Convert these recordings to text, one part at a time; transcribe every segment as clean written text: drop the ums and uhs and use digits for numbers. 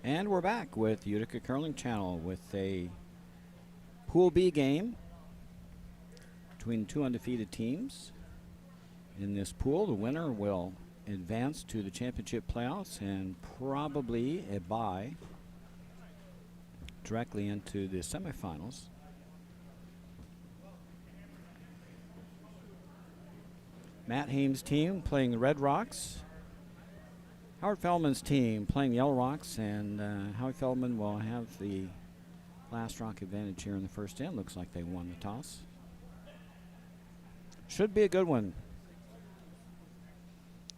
And we're back with Utica Curling Channel with a Pool B game between two undefeated teams. In this pool, the winner will advance to the championship playoffs and probably a bye directly into the semifinals. Matt Hames' team playing the Red Rocks. Howard Feldman's team playing the Yellow Rocks, and Howard Feldman will have the last rock advantage here in the first end. Looks like they won the toss. Should be a good one.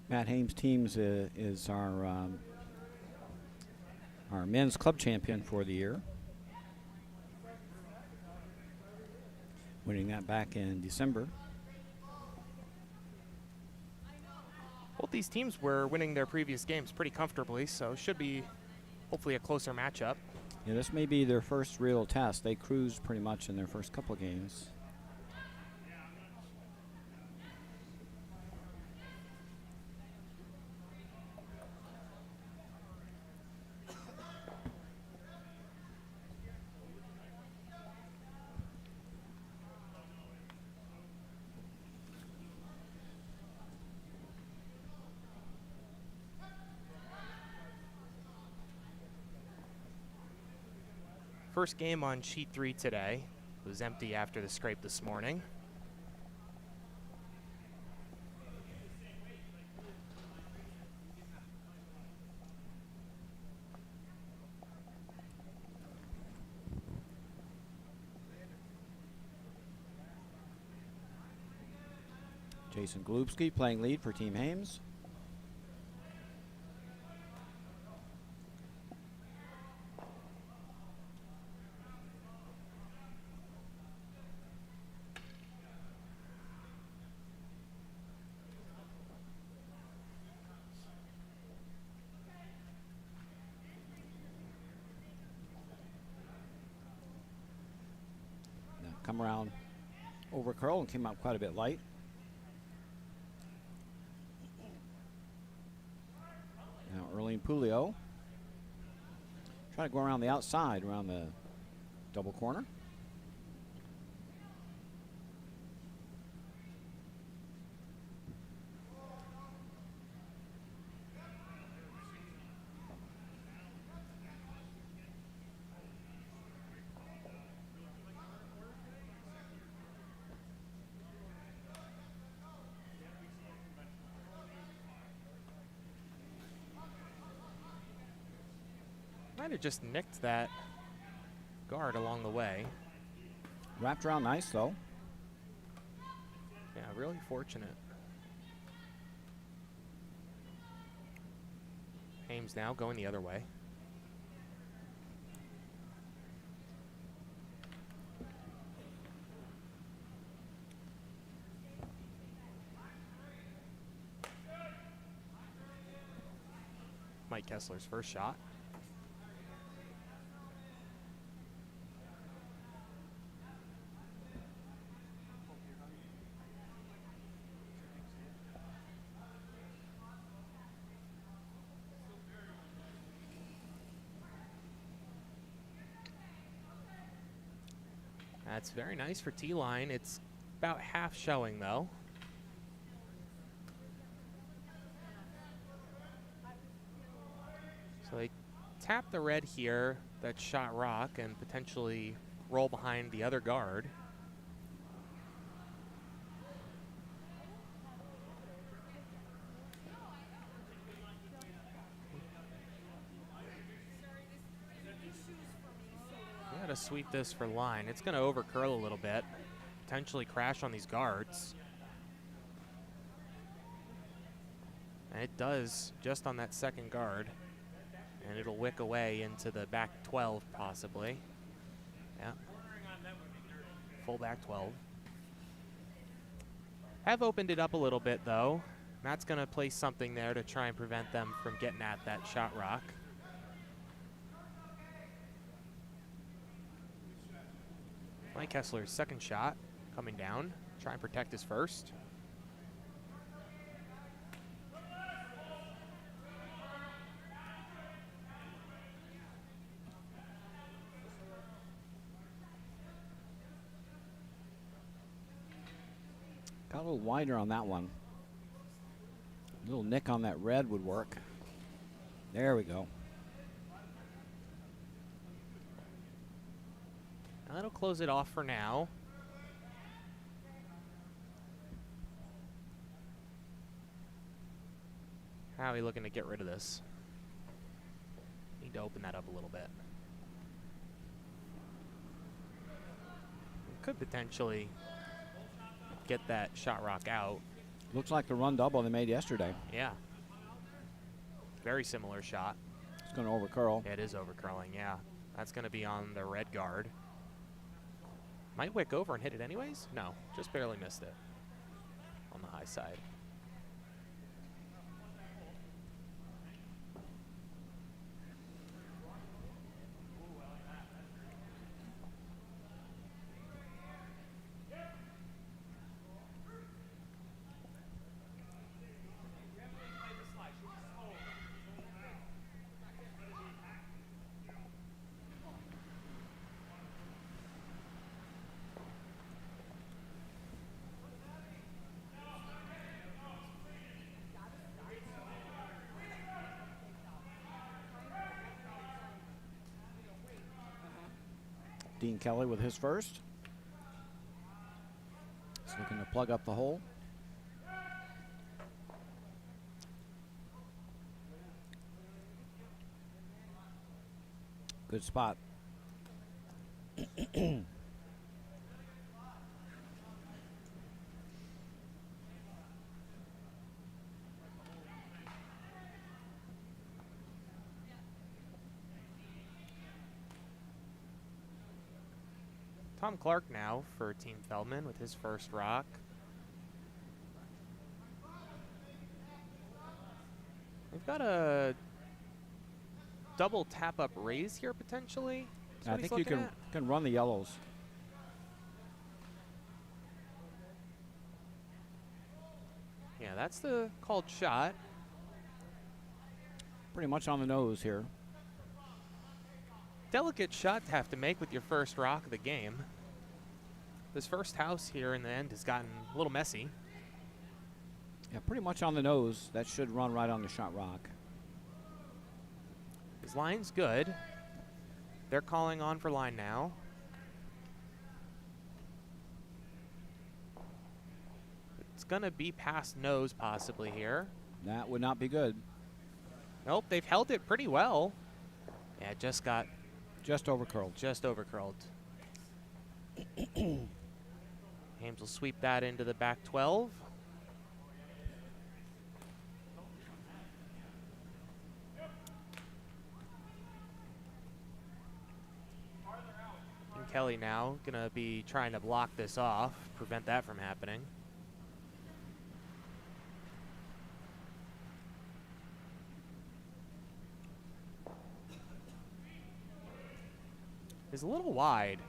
Matt Hames' team is our men's club champion for the year, winning that back in December. Both these teams were winning their previous games pretty comfortably, so it should be hopefully a closer matchup. Yeah, this may be their first real test. They cruised pretty much in their first couple of games. First game on sheet 3 today. It was empty after the scrape this morning. Jason Golubski playing lead for Team Hames. Come around over curl and came out quite a bit light. Now Erling Pulio trying to go around the outside, around the double corner. Might have just nicked that guard along the way. Wrapped around nice though. Yeah, really fortunate. Hames now going the other way. Mike Kessler's first shot. That's very nice for T-line. It's about half showing though. So they tap the red here, that shot rock, and potentially roll behind the other guard. To sweep this for line. It's going to over curl a little bit, potentially crash on these guards. And it does just on that second guard. And it'll wick away into the back 12 possibly. Yeah. Full back 12. Have opened it up a little bit though. Matt's going to place something there to try and prevent them from getting at that shot rock. Mike Kessler's second shot coming down. Try and protect his first. Got a little wider on that one. A little nick on that red would work. There we go. That'll close it off for now. How are we looking to get rid of this? Need to open that up a little bit. Could potentially get that shot rock out. Looks like the run double they made yesterday. Yeah. Very similar shot. It's going to overcurl. It is overcurling, yeah. That's going to be on the red guard. Might wick over and hit it anyways? No, just barely missed it on the high side. Dean Kelly with his first. He's looking to plug up the hole. Good spot. Tom Clark now for Team Feldman with his first rock. We've got a double tap up raise here potentially. I think you can run the yellows. Yeah, that's the called shot. Pretty much on the nose here. Delicate shot to have to make with your first rock of the game. This first house here in the end has gotten a little messy. Yeah, pretty much on the nose. That should run right on the shot rock. His line's good. They're calling on for line now. It's gonna be past nose possibly here. That would not be good. Nope, they've held it pretty well. Yeah, just got just overcurled. Just overcurled. Ames will sweep that into the back 12. And Kelly now gonna be trying to block this off, prevent that from happening. Is a little wide.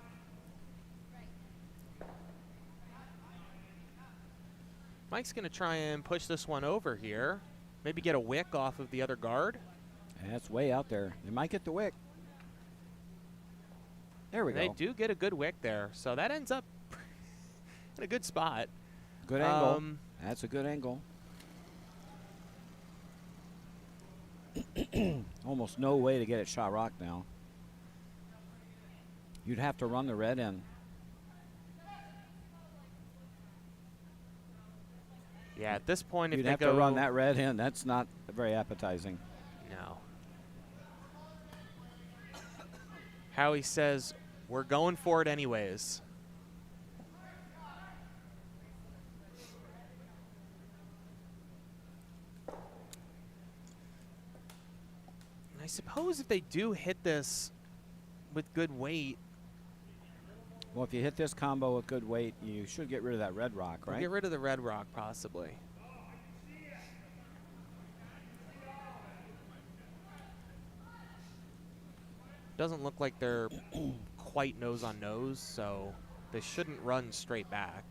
Mike's going to try and push this one over here. Maybe get a wick off of the other guard. That's way out there. They might get the wick. There we go. They do get a good wick there. So that ends up in a good spot. Good angle. That's a good angle. Almost no way to get it shot rock now. You'd have to run the red in. Yeah, at this point, if you'd they have go to run that red in. That's not very appetizing. No. Howie says, we're going for it anyways. And I suppose if they do hit this with good weight. Well, if you hit this combo with good weight, you should get rid of that red rock, right? Get rid of the red rock, possibly. Doesn't look like they're quite nose on nose, so they shouldn't run straight back.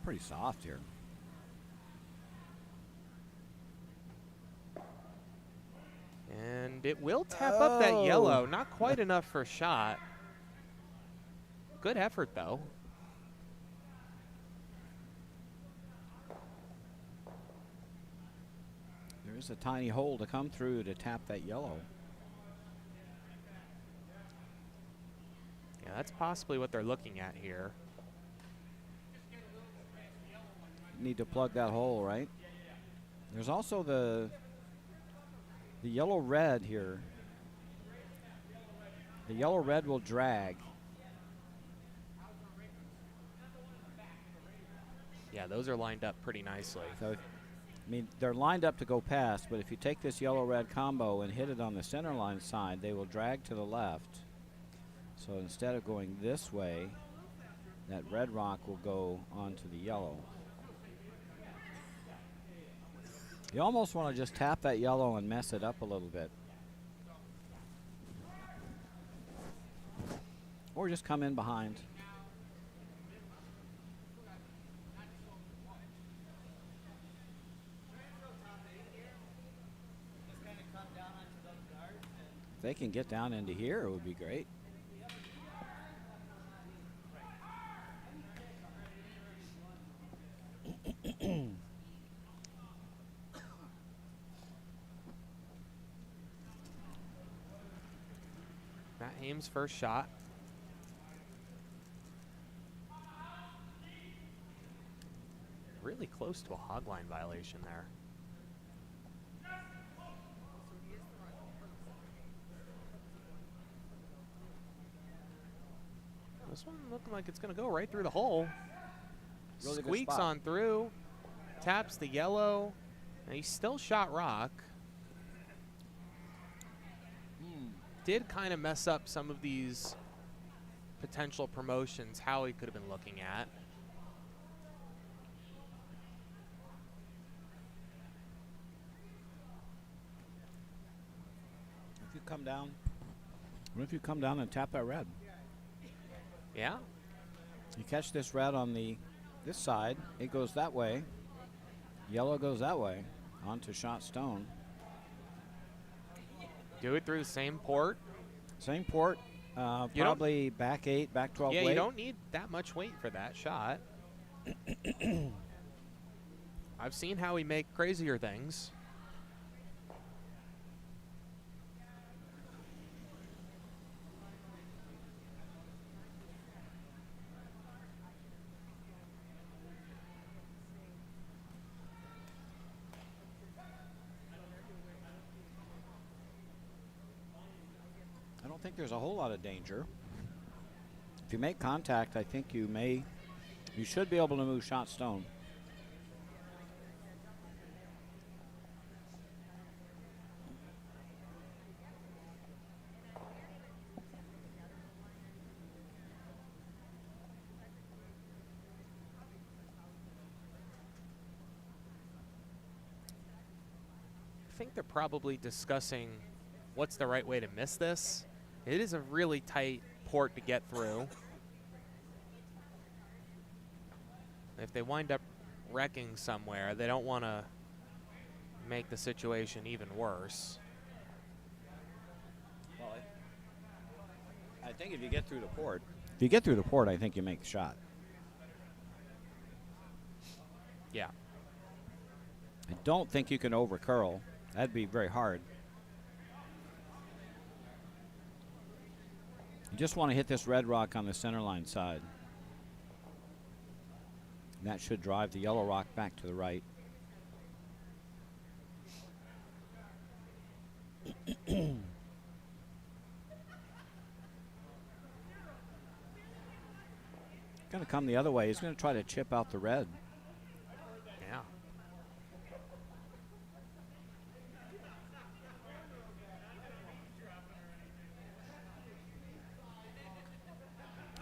Pretty soft here. And it will tap up that yellow. Not quite enough for a shot. Good effort, though. There's a tiny hole to come through to tap that yellow. Yeah, that's possibly what they're looking at here. Need to plug that hole, right? There's also the yellow-red here. The yellow-red will drag. Yeah, those are lined up pretty nicely. So, I mean, they're lined up to go past, but if you take this yellow-red combo and hit it on the center line side, they will drag to the left. So instead of going this way, that red rock will go onto the yellow. You almost want to just tap that yellow and mess it up a little bit. Or just come in behind. If they can get down into here, it would be great. Matt Hames' first shot. Really close to a hog line violation there. This one looking like it's going to go right through the hole. Really good Squeaks spot. on through, taps the yellow, and he still shot rock. Did kind of mess up some of these potential promotions Howie could have been looking at. If you come down, what if you come down and tap that red? Yeah. You catch this red on this side, it goes that way. Yellow goes that way, onto shot stone. Do it through the same port. Same port, probably back 8, back 12 Yeah, weight. you don't need that much weight for that shot. I've seen Howie make crazier things. I don't think there's a whole lot of danger. If you make contact, I think you should be able to move shot stone. I think they're probably discussing what's the right way to miss this. It is a really tight port to get through. If they wind up wrecking somewhere, they don't want to make the situation even worse. Well, I think if you get through the port, I think you make the shot. Yeah. I don't think you can over curl. That'd be very hard. You just want to hit this red rock on the center line side. And that should drive the yellow rock back to the right. Going to come the other way. He's going to try to chip out the red. Yeah.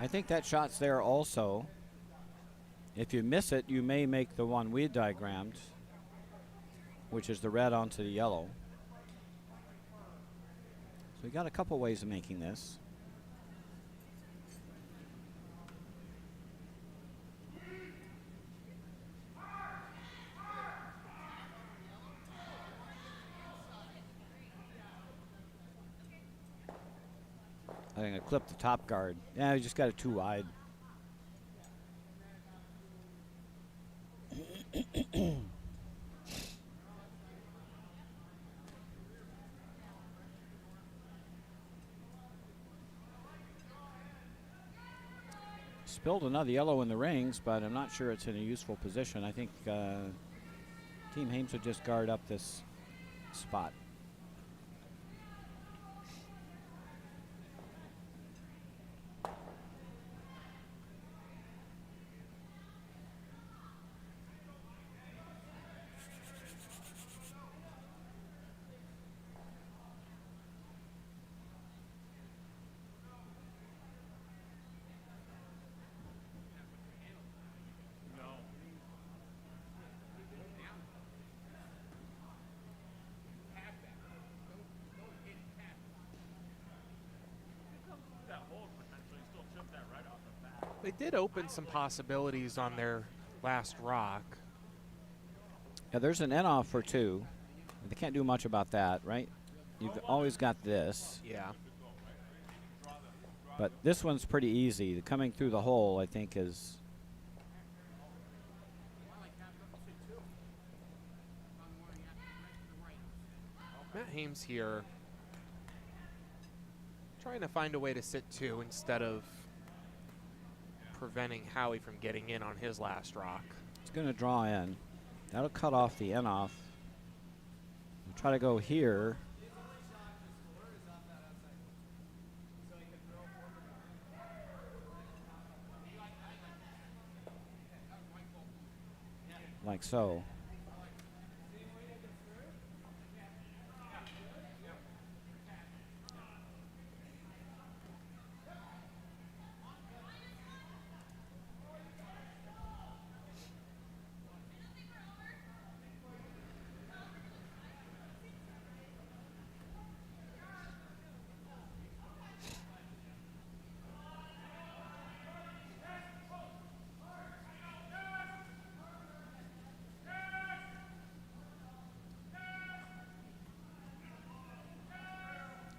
I think that shot's there also. If you miss it, you may make the one we diagrammed, which is the red onto the yellow. So we got a couple ways of making this. I think I clipped the top guard. Yeah, we just got it too wide. Spilled another yellow in the rings, but I'm not sure it's in a useful position. I think Team Hames would just guard up this spot. They did open some possibilities on their last rock. Yeah, there's an end off for 2. They can't do much about that, right? You've always got this. Yeah. But this one's pretty easy. The coming through the hole, I think, is... Matt Hames here trying to find a way to sit 2 instead of preventing Howie from getting in on his last rock. It's going to draw in. That'll cut off the end off. We'll try to go here. Like so.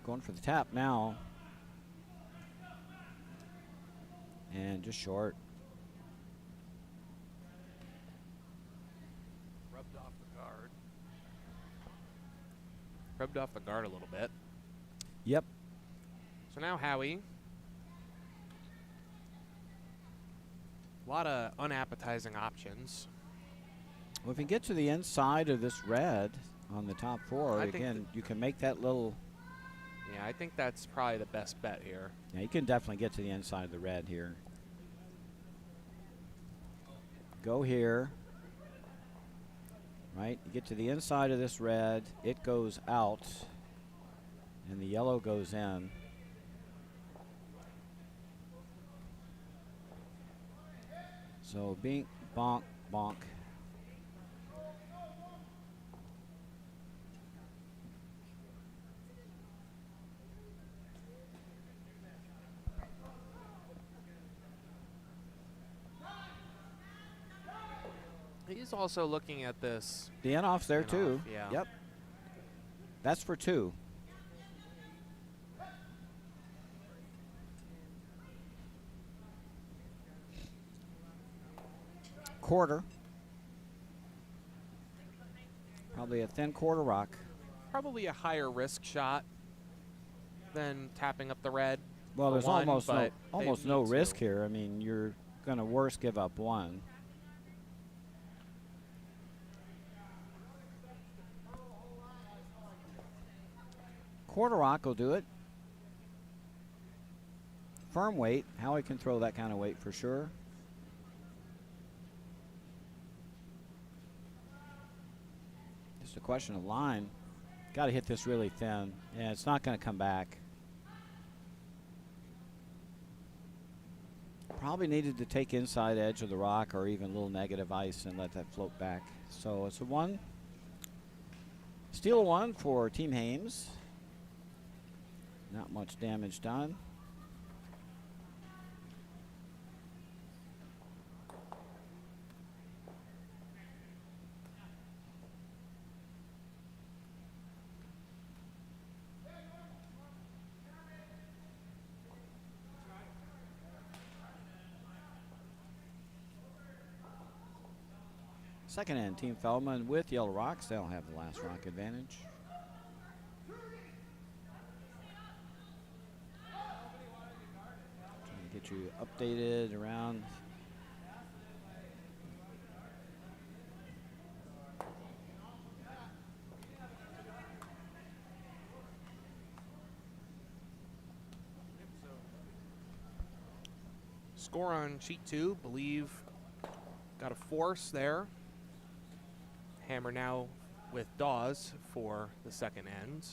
Going for the tap now. And just short. Rubbed off the guard. Rubbed off the guard a little bit. Yep. So now Howie. A lot of unappetizing options. Well, if you get to the inside of this red on the top 4, again, you can make that little... Yeah, I think that's probably the best bet here. Yeah, you can definitely get to the inside of the red here. Go here. Right? You get to the inside of this red, it goes out, and the yellow goes in. So, bink, bonk, bonk. He's also looking at this. The end off's there too. Yeah. Yep. That's for 2. Quarter. Probably a thin quarter rock. Probably a higher risk shot than tapping up the red. Well, there's one, almost but no risk here. I mean, you're going to worst give up 1. Quarter rock will do it. Firm weight. Howie can throw that kind of weight for sure. Just a question of line. Got to hit this really thin. Yeah, it's not going to come back. Probably needed to take inside edge of the rock or even a little negative ice and let that float back. So it's a 1. Steal 1 for Team Hames. Not much damage done. Second end, Team Feldman with yellow rocks. They'll have the last rock advantage. Trying to get you updated around. Score on sheet 2, believe got a force there. Hammer now with Dawes for the second end.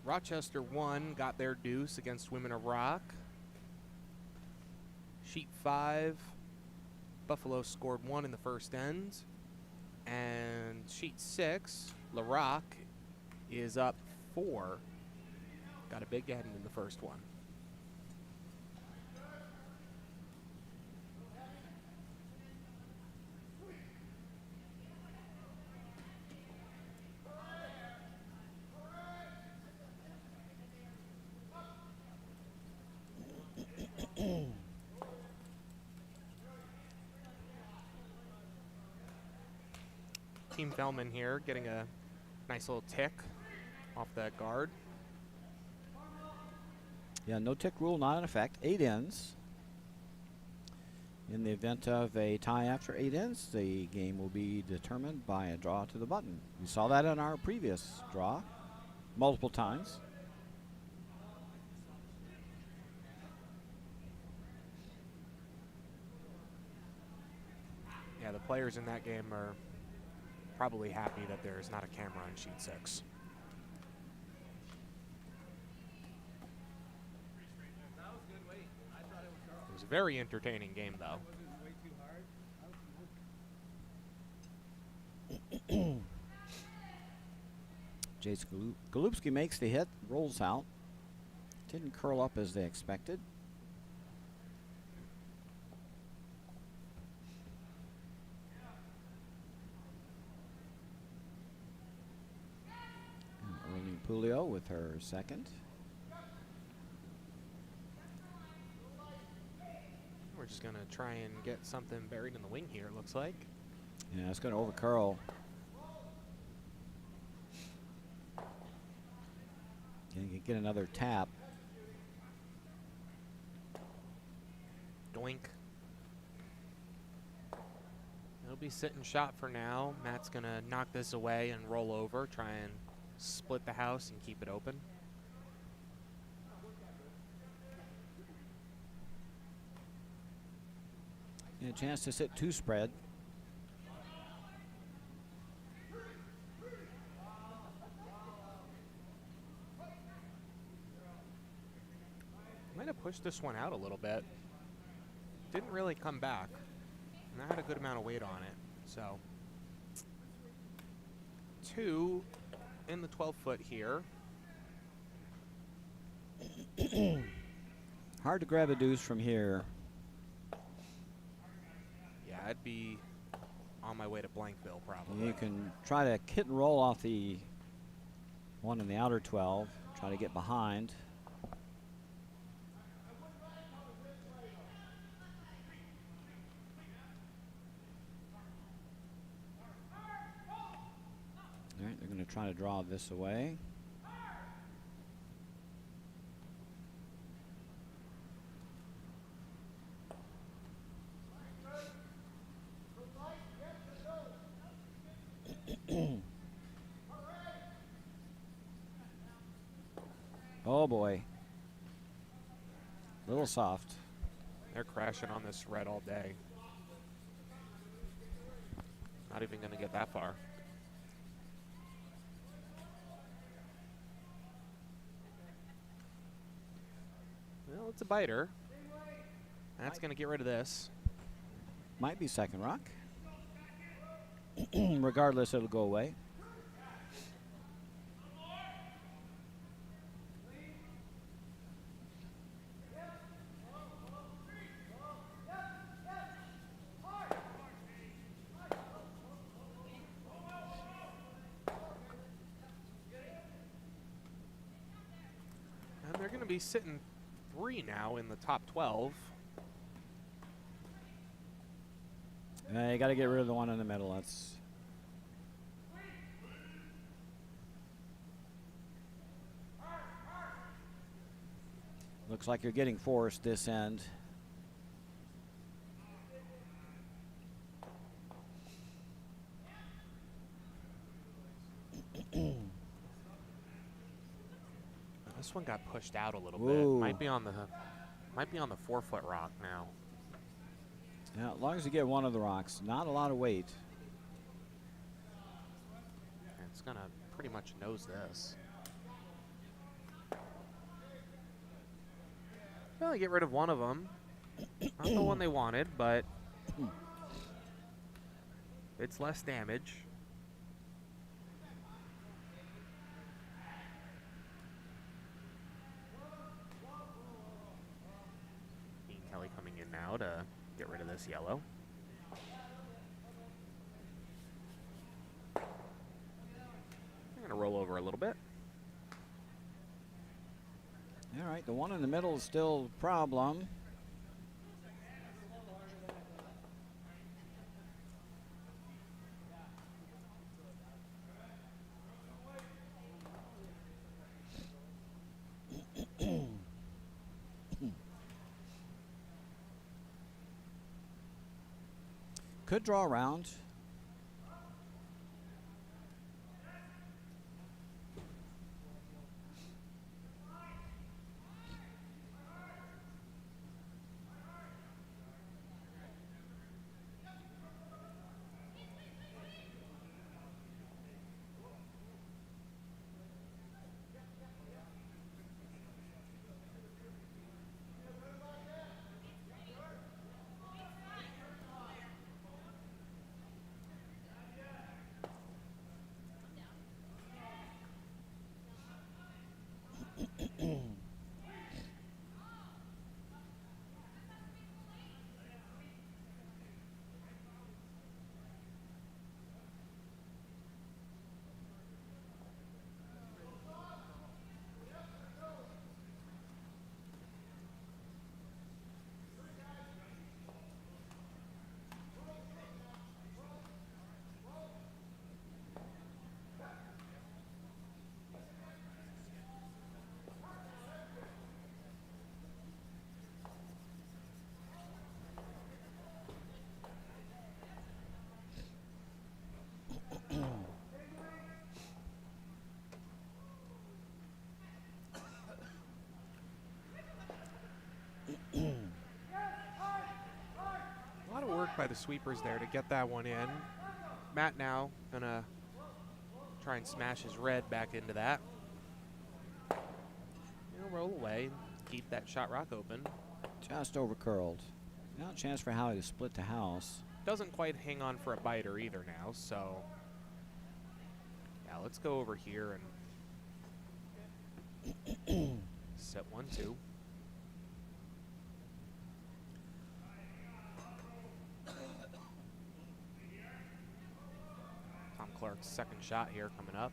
Rochester won, got their deuce against Women of Rock. Sheet 5, Buffalo scored 1 in the first end. And sheet 6, LaRock is up 4. Got a big end in the first one. Team Fellman here getting a nice little tick off that guard. Yeah, no tick rule not in effect. 8 ends. In the event of a tie after 8 ends, the game will be determined by a draw to the button. We saw that in our previous draw multiple times. Yeah, the players in that game are probably happy that there's not a camera on sheet 6. It was a very entertaining game, though. Jace Golubski makes the hit, rolls out. Didn't curl up as they expected. And Erling Pulio with her second. We're just going to try and get something buried in the wing here, it looks like. Yeah, it's going to overcurl. Can get another tap. Doink. It'll be sit and shot for now. Matt's going to knock this away and roll over, try and split the house and keep it open. And a chance to sit 2 spread. Might have pushed this one out a little bit. Didn't really come back. And that had a good amount of weight on it. So 2 in the 12-foot here. Hard to grab a deuce from here. Yeah, I'd be on my way to Blankville probably. You can try to hit and roll off the one in the outer 12. Try to get behind. All right, they're going to try to draw this away. Oh boy. Little soft. They're crashing on this red all day. Not even going to get that far. Well, it's a biter. That's going to get rid of this. Might be second rock. Regardless, it'll go away. And they're going to be sitting 3 now in the top 12. You got to get rid of the one in the middle. That's Looks like you're getting forced this end. This one got pushed out a little Ooh. bit. Might be on the 4-foot rock now. Yeah, as long as you get one of the rocks, not a lot of weight. It's gonna pretty much nose this. Well, I get rid of one of them. Not the one they wanted, but it's less damage. Dean Kelly coming in now to get rid of this yellow. I'm gonna roll over a little bit. All right, the one in the middle is still a problem. Could draw around. A lot of work by the sweepers there to get that one in. Matt now gonna try and smash his red back into that. He'll roll away, keep that shot rock open. Just over curled. Now a chance for Howie to split the house. Doesn't quite hang on for a biter either now, so yeah, let's go over here and set 1-2. Tom Clark's second shot here coming up.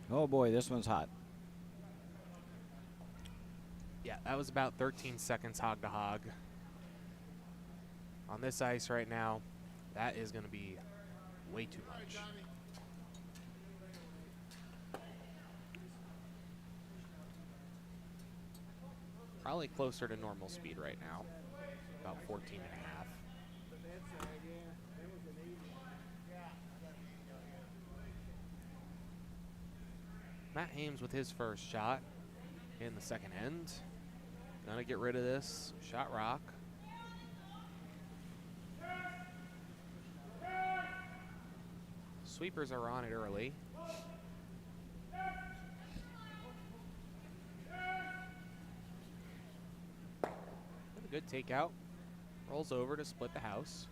Oh boy, this one's hot. Yeah, that was about 13 seconds hog to hog. On this ice right now, that is going to be way too much. Probably closer to normal speed right now, about 14 and a half. Matt Hames with his first shot in the second end. Gonna get rid of this shot rock. Sweepers are on it early. A good takeout. Rolls over to split the house.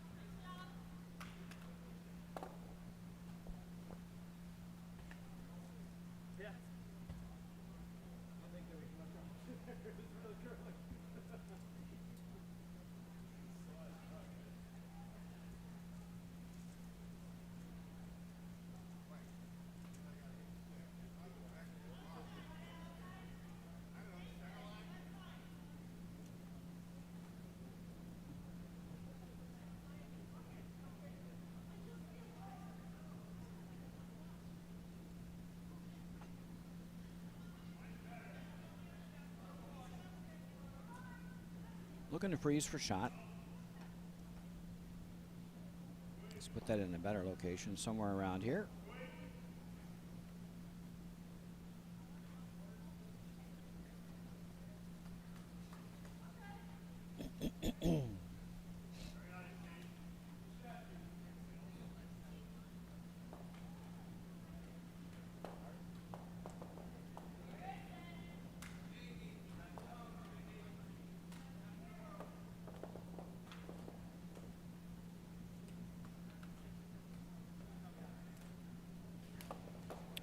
Looking to freeze for shot. Let's put that in a better location, somewhere around here.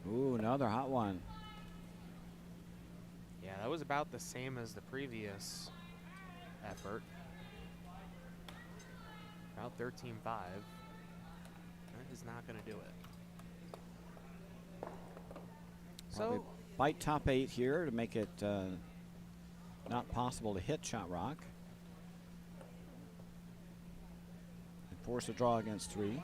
Ooh, another hot one. Yeah, that was about the same as the previous effort. About 13-5. That is not going to do it. Probably So, bite top 8 here to make it not possible to hit shot rock. And force a draw against 3.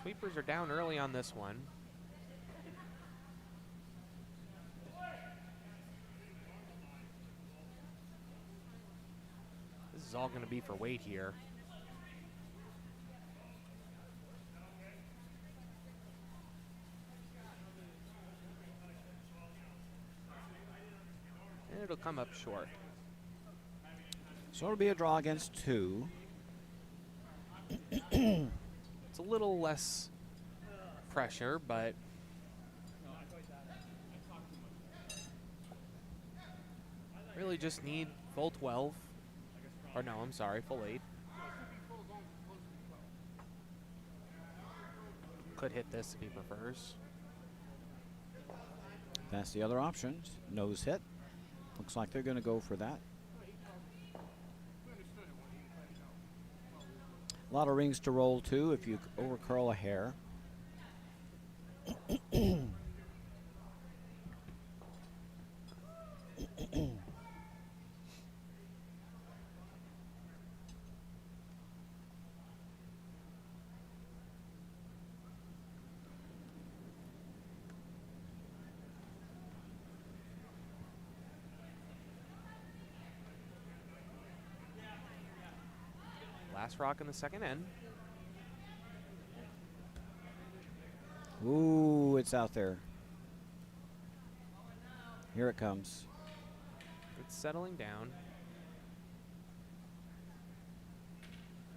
sweepers are down early on this one. This is all going to be for weight here. And it'll come up short. So it'll be a draw against 2. It's a little less pressure, but really just need full 12. Or no, I'm sorry, full 8. Could hit this if he prefers. That's the other option. Nose hit. Looks like they're going to go for that. A lot of rings to roll too if you overcurl a hair. Last rock in the second end. Ooh, it's out there. Here it comes. It's settling down.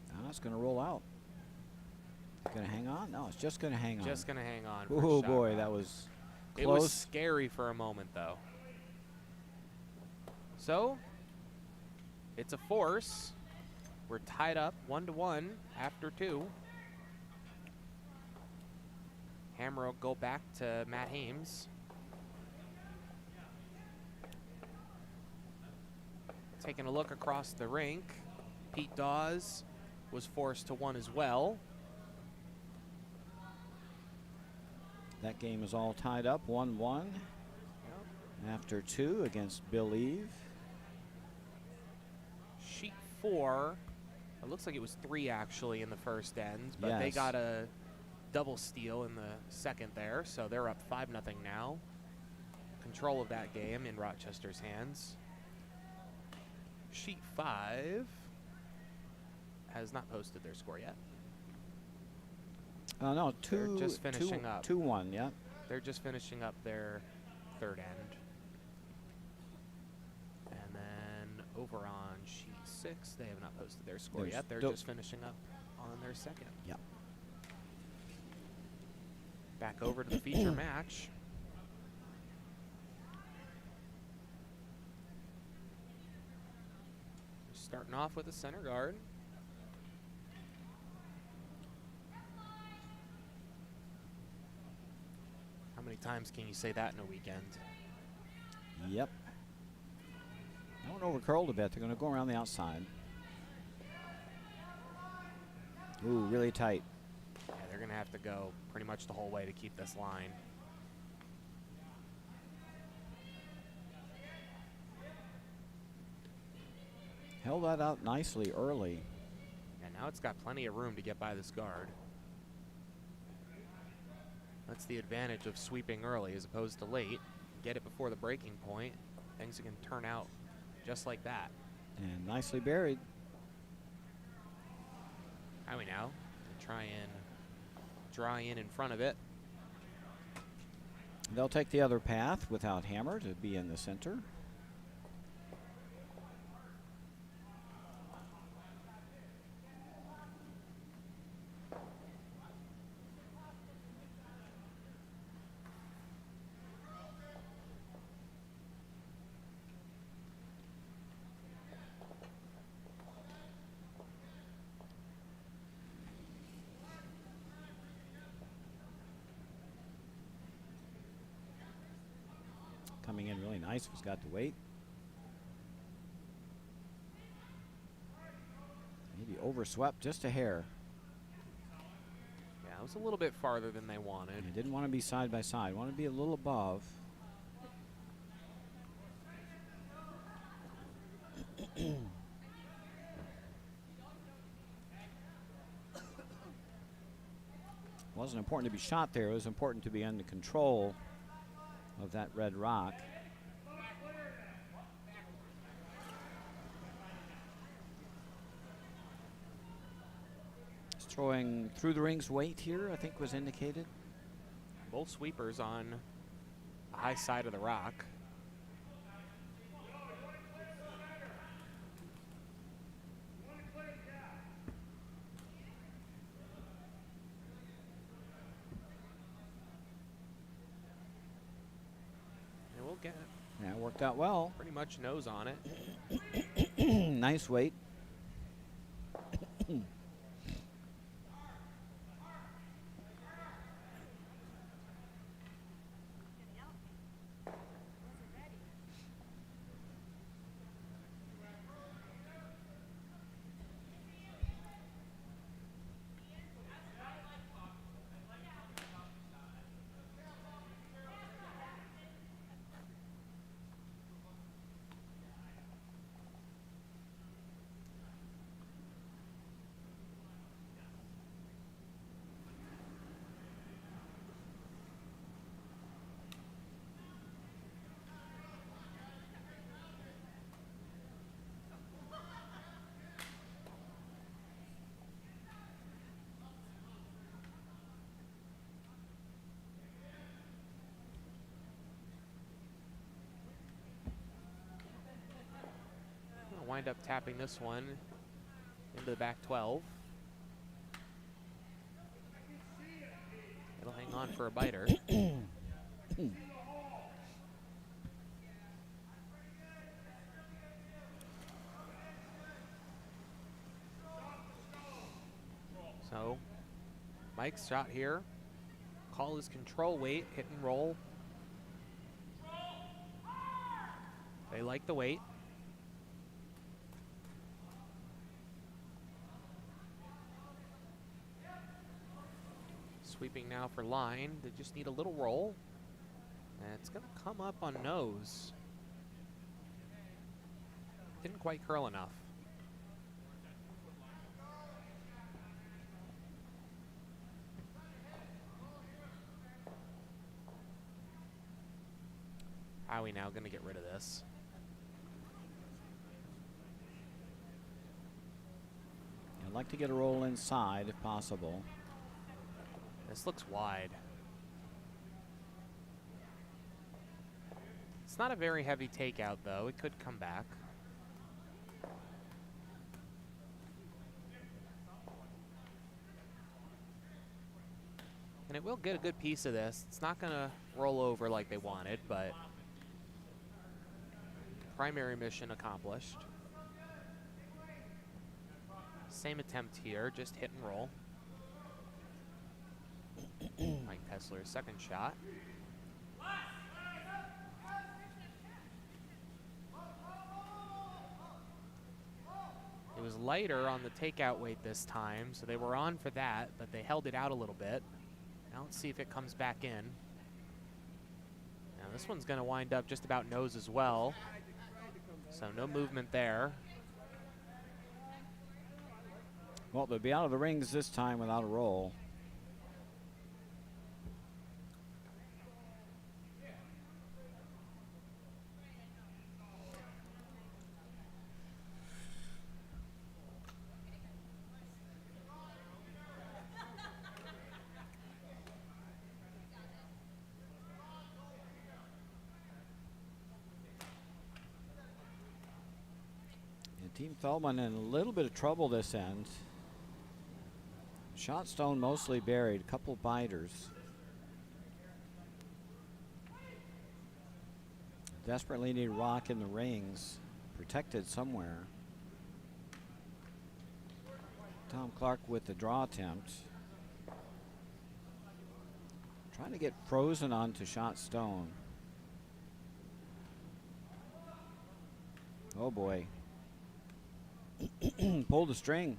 Now it's going to roll out. Going to hang on? No, it's just going to hang on. Just going to hang on. Oh boy, that was close. It was scary for a moment, though. So, it's a force. We're tied up 1-1 after 2. Hammer will go back to Matt Hames. Taking a look across the rink, Pete Dawes was forced to 1 as well. That game is all tied up 1-1 after 2 against Bill Eve. Sheet 4. It looks like it was 3 actually in the first end, but they Yes. got a double steal in the second there, so they're up 5-0 now. Control of that game in Rochester's hands. Sheet 5 has not posted their score yet. No, They're just finishing up. 2-1, yeah. They're just finishing up their third end. And then over on sheet 6, they have not posted their score yet. They're just finishing up on their second. Yeah. Back over to the feature match. Starting off with a center guard. How many times can you say that in a weekend? Yep. That one over curled a bit. They're going to go around the outside. Ooh, really tight. Yeah, they're going to have to go pretty much the whole way to keep this line. Held that out nicely early. And now it's got plenty of room to get by this guard. That's the advantage of sweeping early as opposed to late. Get it before the breaking point. Things can turn out just like that. And nicely buried. Howie now try and draw in front of it. They'll take the other path without Hammer to be in the center. Coming in really nice. He's got the weight. Maybe overswept just a hair. Yeah, it was a little bit farther than they wanted. They didn't want to be side by side. Want to be a little above. Wasn't important to be shot there. It was important to be under control of that red rock. He's throwing through the rings weight here, I think was indicated. Both sweepers on the high side of the rock. Get it. Yeah, it worked out well. Pretty much nose on it. Nice weight. Wind up tapping this one into the back 12. It'll hang on for a biter. So Mike's shot here. Call his control weight, hit and roll. They like the weight. Sweeping now for line. They just need a little roll. And it's going to come up on nose. Didn't quite curl enough. Howie now going to get rid of this. I'd like to get a roll inside if possible. This looks wide. It's not a very heavy takeout, though. It could come back. And it will get a good piece of this. It's not going to roll over like they wanted, but primary mission accomplished. Same attempt here, just hit and roll. Mike Pessler's second shot. It was lighter on the takeout weight this time, so they were on for that, but they held it out a little bit. Now let's see if it comes back in. Now this one's going to wind up just about nose as well, so no movement there. Well, they'll be out of the rings this time without a roll. Team Feldman in a little bit of trouble this end. Shot stone mostly buried, a couple biters. Desperately need rock in the rings, protected somewhere. Tom Clark with the draw attempt. Trying to get frozen onto shot stone. Oh boy. Pulled the string.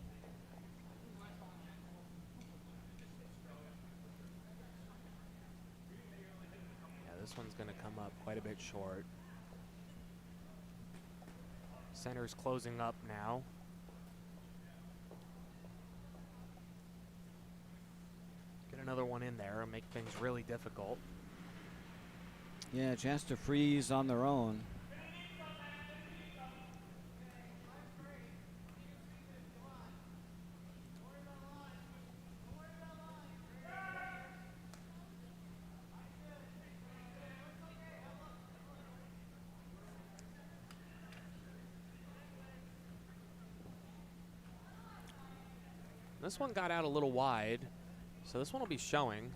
Yeah, this one's going to come up quite a bit short. Center's closing up now. Get another one in there and make things really difficult. Yeah, a chance to freeze on their own. This one got out a little wide, so this one will be showing.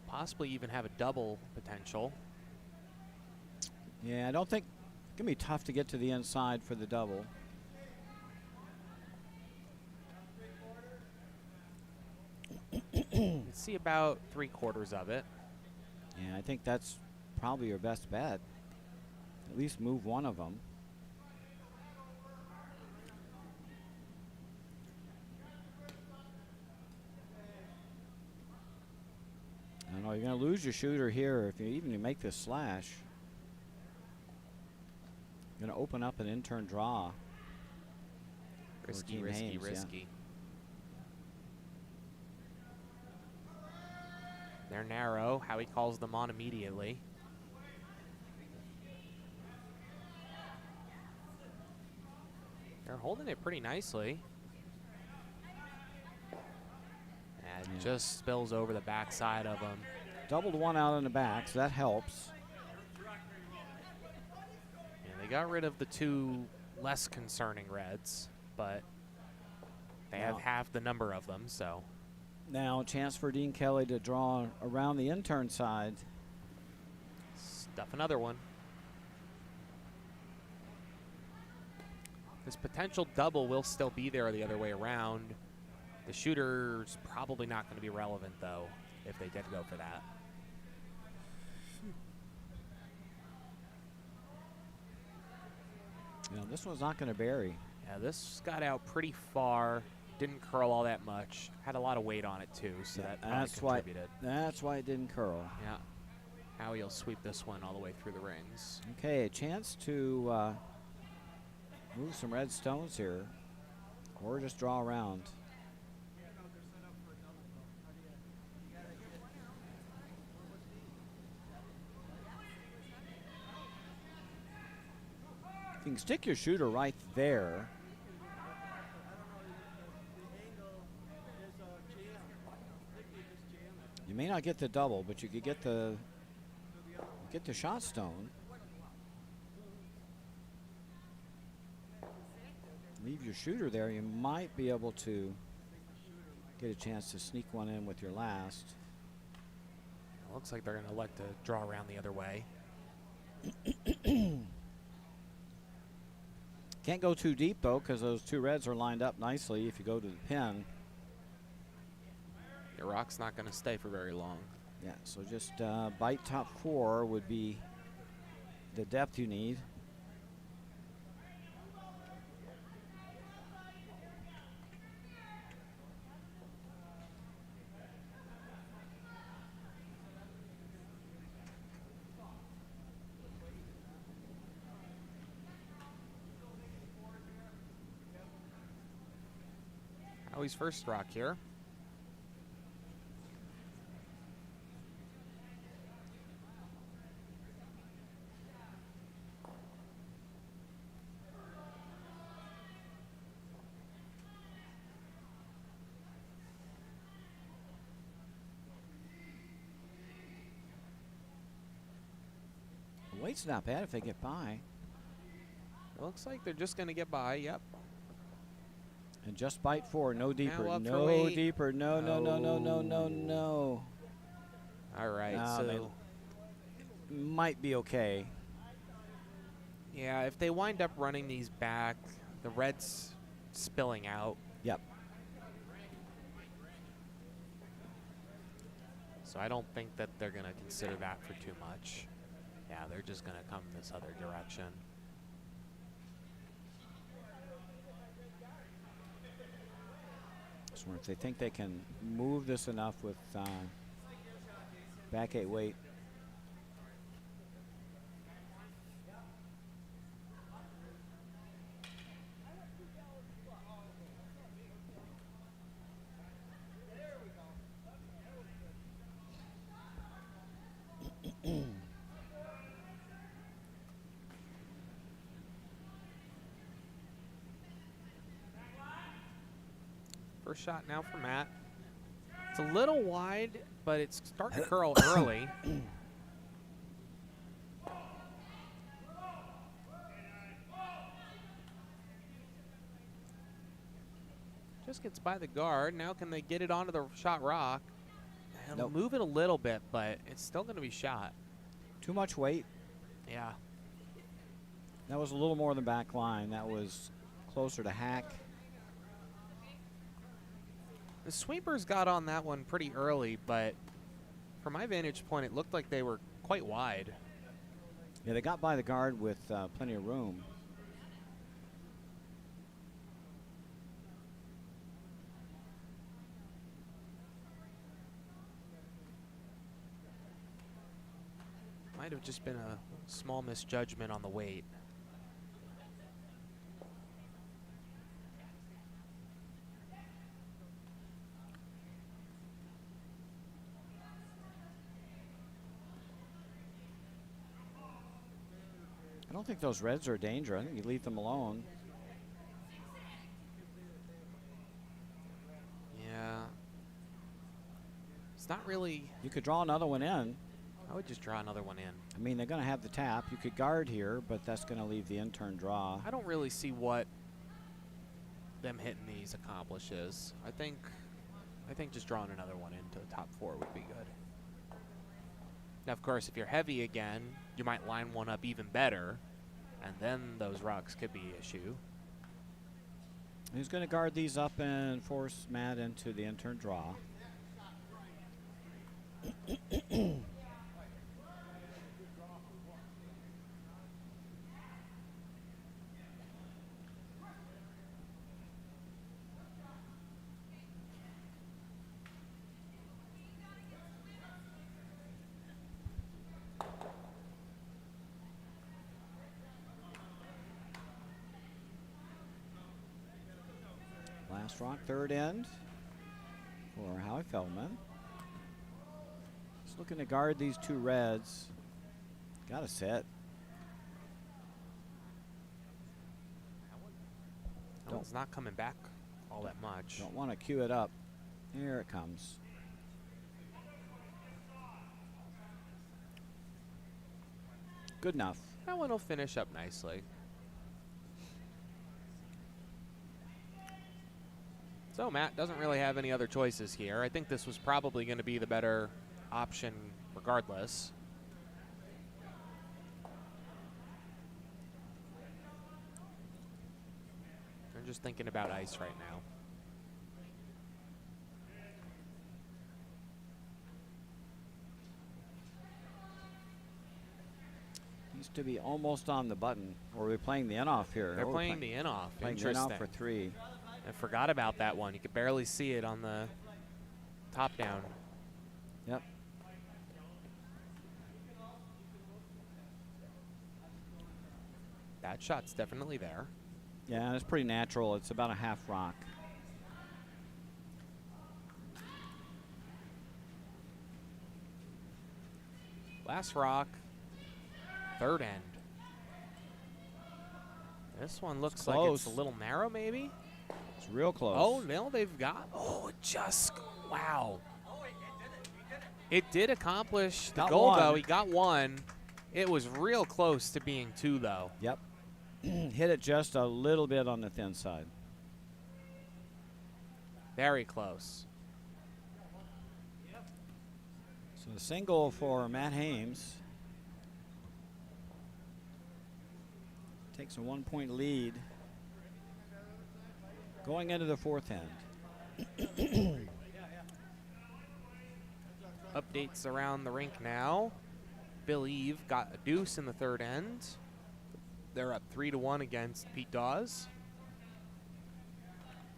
Possibly even have a double potential. Yeah, I don't think it's going to be tough to get to the inside for the double. You can see about 3/4 of it. Yeah, I think that's probably your best bet. At least move one of them. I know you're going to lose your shooter here if you make this slash. You're going to open up an in-turn draw. Risky, Team risky, Haynes, risky. They're narrow. Howie calls them on immediately. They're holding it pretty nicely. And it just spills over the backside of them. Doubled one out in the back, so that helps. Yeah, they got rid of the two less concerning reds, but they have half the number of them, so. Now a chance for Dean Kelly to draw around the intern side. Stuff another one. This potential double will still be there the other way around. The shooter's probably not going to be relevant, though, if they did go for that. You know, this one's not going to bury. Yeah, this got out pretty far. Didn't curl all that much. Had a lot of weight on it, too, so that probably contributed. That's why it didn't curl. Yeah. Howie will sweep this one all the way through the rings. Okay, a chance to move some red stones here, or just draw around. If you can stick your shooter right there, you may not get the double, but you could get the shot stone. Leave your shooter there, you might be able to get a chance to sneak one in with your last. It looks like they're going to elect to draw around the other way. Can't go too deep, though, because those two reds are lined up nicely if you go to the pin. Your rock's not going to stay for very long. Yeah, so just bite top 4 would be the depth you need. Howie's first rock here. The weight's not bad if they get by. It looks like they're just going to get by, yep. And just bite 4, no deeper, up for no weight. deeper, no, no, no, no, no, no, no. All right, so might be okay. yeah, if they wind up running these back, the red's spilling out. Yep. So I don't think that they're going to consider that for too much. Yeah, they're just going to come this other direction. So if they think they can move this enough with back 8 weight. First shot now for Matt. It's a little wide, but it's starting to curl early. Just gets by the guard. Now can they get it onto the shot rock? It'll Nope. move it a little bit, but it's still going to be shot. Too much weight. Yeah. That was a little more than back line. That was closer to hack. The sweepers got on that one pretty early, but from my vantage point, it looked like they were quite wide. Yeah, they got by the guard with plenty of room. Might have just been a small misjudgment on the weight. I don't think those reds are a danger. I think you leave them alone. Yeah. It's not really... You could draw another one in. I would just draw another one in. I mean, they're going to have the tap. You could guard here, but that's going to leave the in-turn draw. I don't really see what them hitting these accomplishes. I think just drawing another one into the top 4 would be good. Now, of course, if you're heavy again, you might line one up even better, and then those rocks could be an issue. He's going to guard these up and force Matt into the in-turn draw. Last rock, third end for Howie Feldman. He's looking to guard these two reds. Got a set. It's not coming back all that much. Don't want to cue it up. Here it comes. Good enough. That one will finish up nicely. So Matt doesn't really have any other choices here. I think this was probably going to be the better option regardless. I'm just thinking about ice right now. Needs to be almost on the button. Or are we playing the in-off here? They're playing the in-off. Playing the Interesting. in-off for 3. I forgot about that one. You could barely see it on the top down. Yep. That shot's definitely there. Yeah, it's pretty natural. It's about a half rock. Last rock, third end. This one looks like it's a little narrow, maybe? It's real close. Oh, no, they've got, it just, wow. It did accomplish the goal, though. He got 1. It was real close to being 2, though. Yep. Hit it just a little bit on the thin side. Very close. So the single for Matt Hames. Takes a 1-point lead going into the 4th end. Updates around the rink now. Bill Eve got a deuce in the 3rd end. They're up 3-1 against Pete Dawes.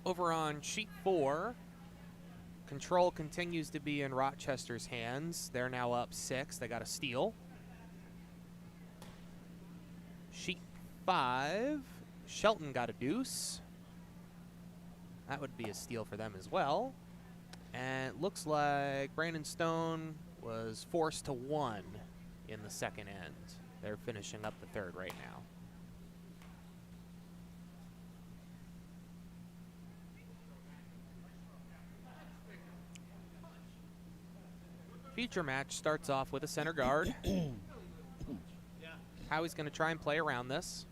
Over on sheet 4, control continues to be in Rochester's hands. They're now up 6. They got a steal. Sheet 5, Shelton got a deuce. That would be a steal for them as well. And it looks like Brandon Stone was forced to 1 in the 2nd end. They're finishing up the 3rd right now. Future match starts off with a center guard. Howie's going to try and play around this.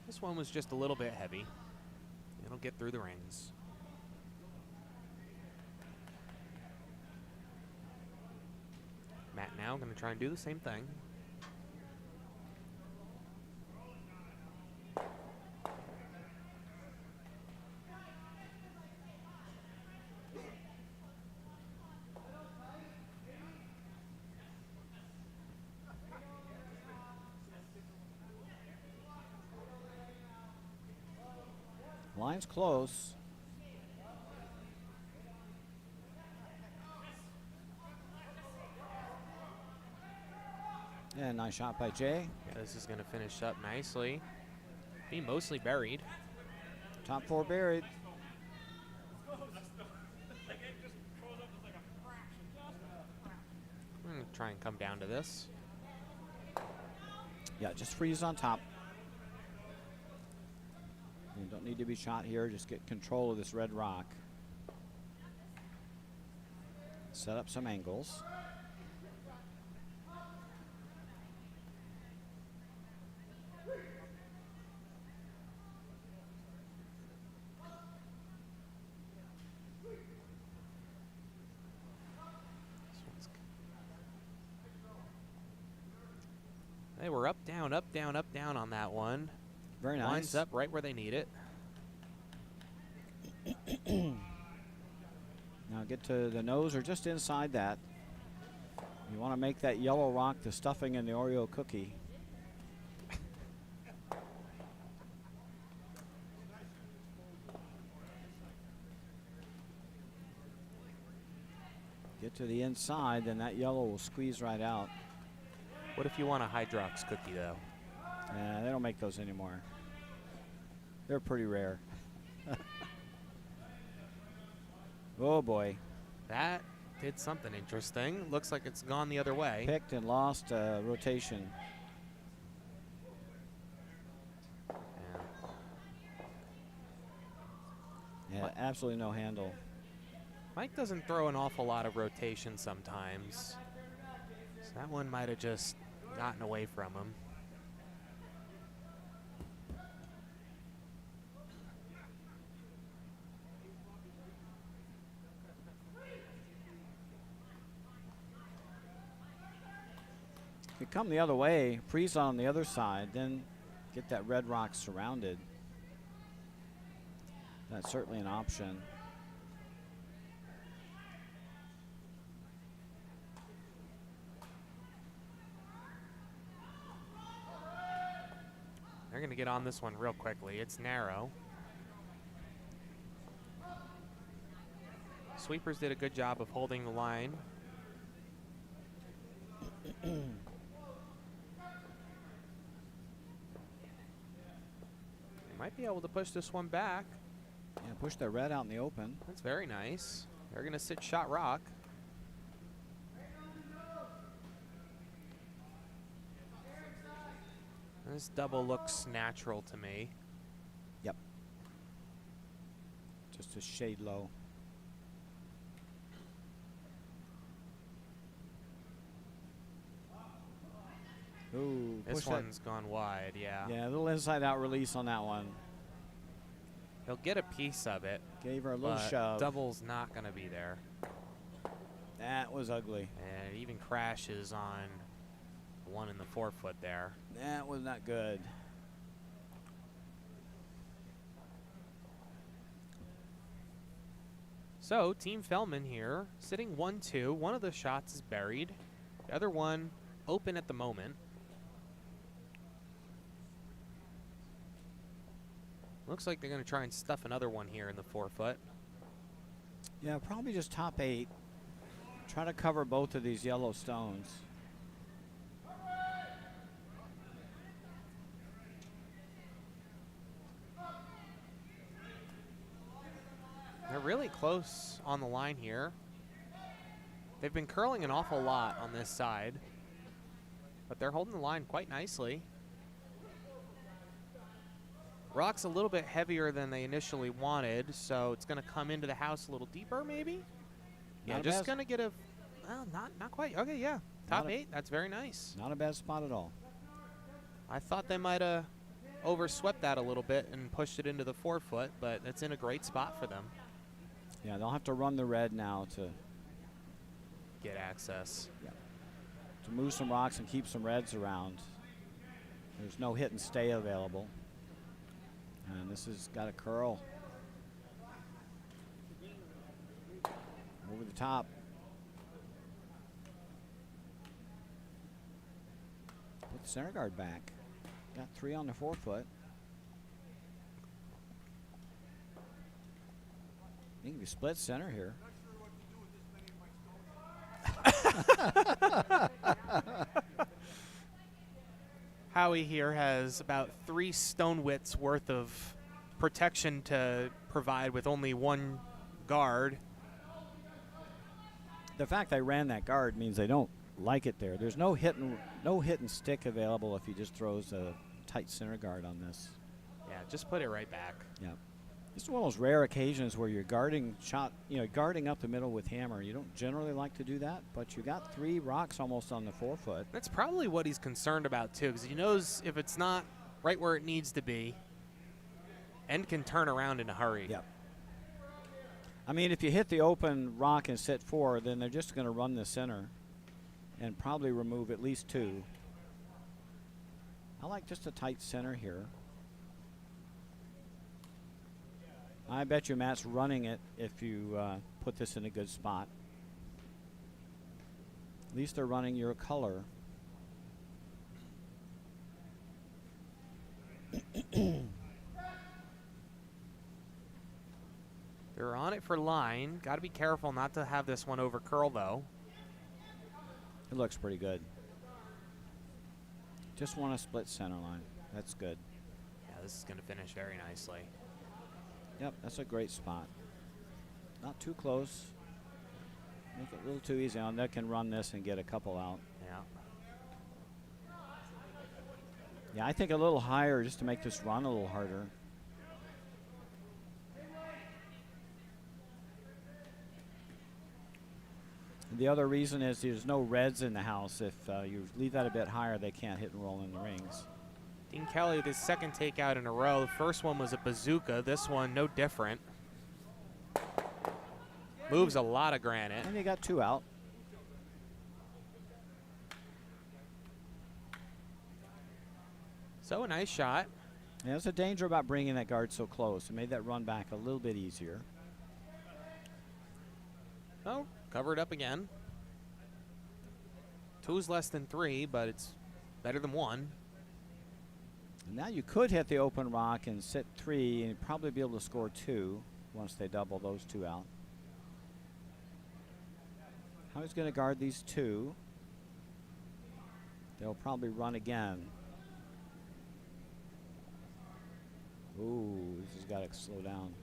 This one was just a little bit heavy. It'll get through the rings. Matt now going to try and do the same thing. Line's close. Yeah, nice shot by Jay. Yeah, this is going to finish up nicely. Be mostly buried. Top 4 buried. I'm going to try and come down to this. Yeah, just freeze on top. You don't need to be shot here. Just get control of this red rock. Set up some angles. They were up, down, up, down, up, down on that one. Very nice. Lines up right where they need it. Now get to the nose or just inside that. You want to make that yellow rock the stuffing in the Oreo cookie. Get to the inside, then that yellow will squeeze right out. What if you want a Hydrox cookie, though? They don't make those anymore. They're pretty rare. Oh, boy. That did something interesting. Looks like it's gone the other way. Picked and lost rotation. Yeah, absolutely no handle. Mike doesn't throw an awful lot of rotation sometimes. So that one might have just gotten away from him. You come the other way, freeze on the other side, then get that red rock surrounded. That's certainly an option. They're going to get on this one real quickly. It's narrow. Sweepers did a good job of holding the line. Might be able to push this one back. Yeah, push the red out in the open. That's very nice. They're going to sit shot rock. This double looks natural to me. Yep. Just a shade low. Ooh, This one's gone wide, yeah. Yeah, a little inside out release on that one. He'll get a piece of it. Gave her a little but shove. Double's not going to be there. That was ugly. And it even crashes on the one in the forefoot there. That was not good. So, Team Fellman here, sitting 1-2. One of the shots is buried. The other one open at the moment. Looks like they're going to try and stuff another one here in the forefoot. Yeah, probably just top 8. Try to cover both of these yellow stones. They're really close on the line here. They've been curling an awful lot on this side, but they're holding the line quite nicely. Rock's a little bit heavier than they initially wanted, so it's going to come into the house a little deeper, maybe? Yeah, Not a just bad- going to get a, well, not quite. Okay, yeah. Not Top a- 8, that's very nice. Not a bad spot at all. I thought they might have overswept that a little bit and pushed it into the forefoot, but it's in a great spot for them. Yeah, they'll have to run the red now to Get access. move some rocks and keep some reds around. There's no hit and stay available. And this has got a curl. Over the top. Put the center guard back. Got 3 on the forefoot. You can be split center here. Howie here has about 3 stone widths worth of protection to provide with only one guard. The fact they ran that guard means they don't like it there. There's no hit and stick available if he just throws a tight center guard on this. Yeah, just put it right back. Yeah. This is one of those rare occasions where you're guarding up the middle with hammer. You don't generally like to do that, but you got 3 rocks almost on the forefoot. That's probably what he's concerned about too, because he knows if it's not right where it needs to be, End can turn around in a hurry. Yep. I mean, if you hit the open rock and sit 4, then they're just going to run the center and probably remove at least 2. I like just a tight center here. I bet you Matt's running it if you put this in a good spot. At least they're running your color. They're on it for line. Got to be careful not to have this one over curl, though. It looks pretty good. Just want a split center line. That's good. Yeah, this is going to finish very nicely. Yep, that's a great spot. Not too close. Make it a little too easy on. They can run this and get a couple out. Yeah. Yeah, I think a little higher just to make this run a little harder. The other reason is there's no reds in the house. If you leave that a bit higher, they can't hit and roll in the rings. Dean Kelly with his second takeout in a row. The first one was a bazooka. This one, no different. Moves a lot of granite. And you got 2 out. So a nice shot. Yeah, there's a danger about bringing that guard so close. It made that run back a little bit easier. Oh, covered up again. 2's less than 3, but it's better than 1. And now you could hit the open rock and sit 3 and probably be able to score 2 once they double those 2 out. How he's going to guard these 2. They'll probably run again. Ooh, this has got to slow down.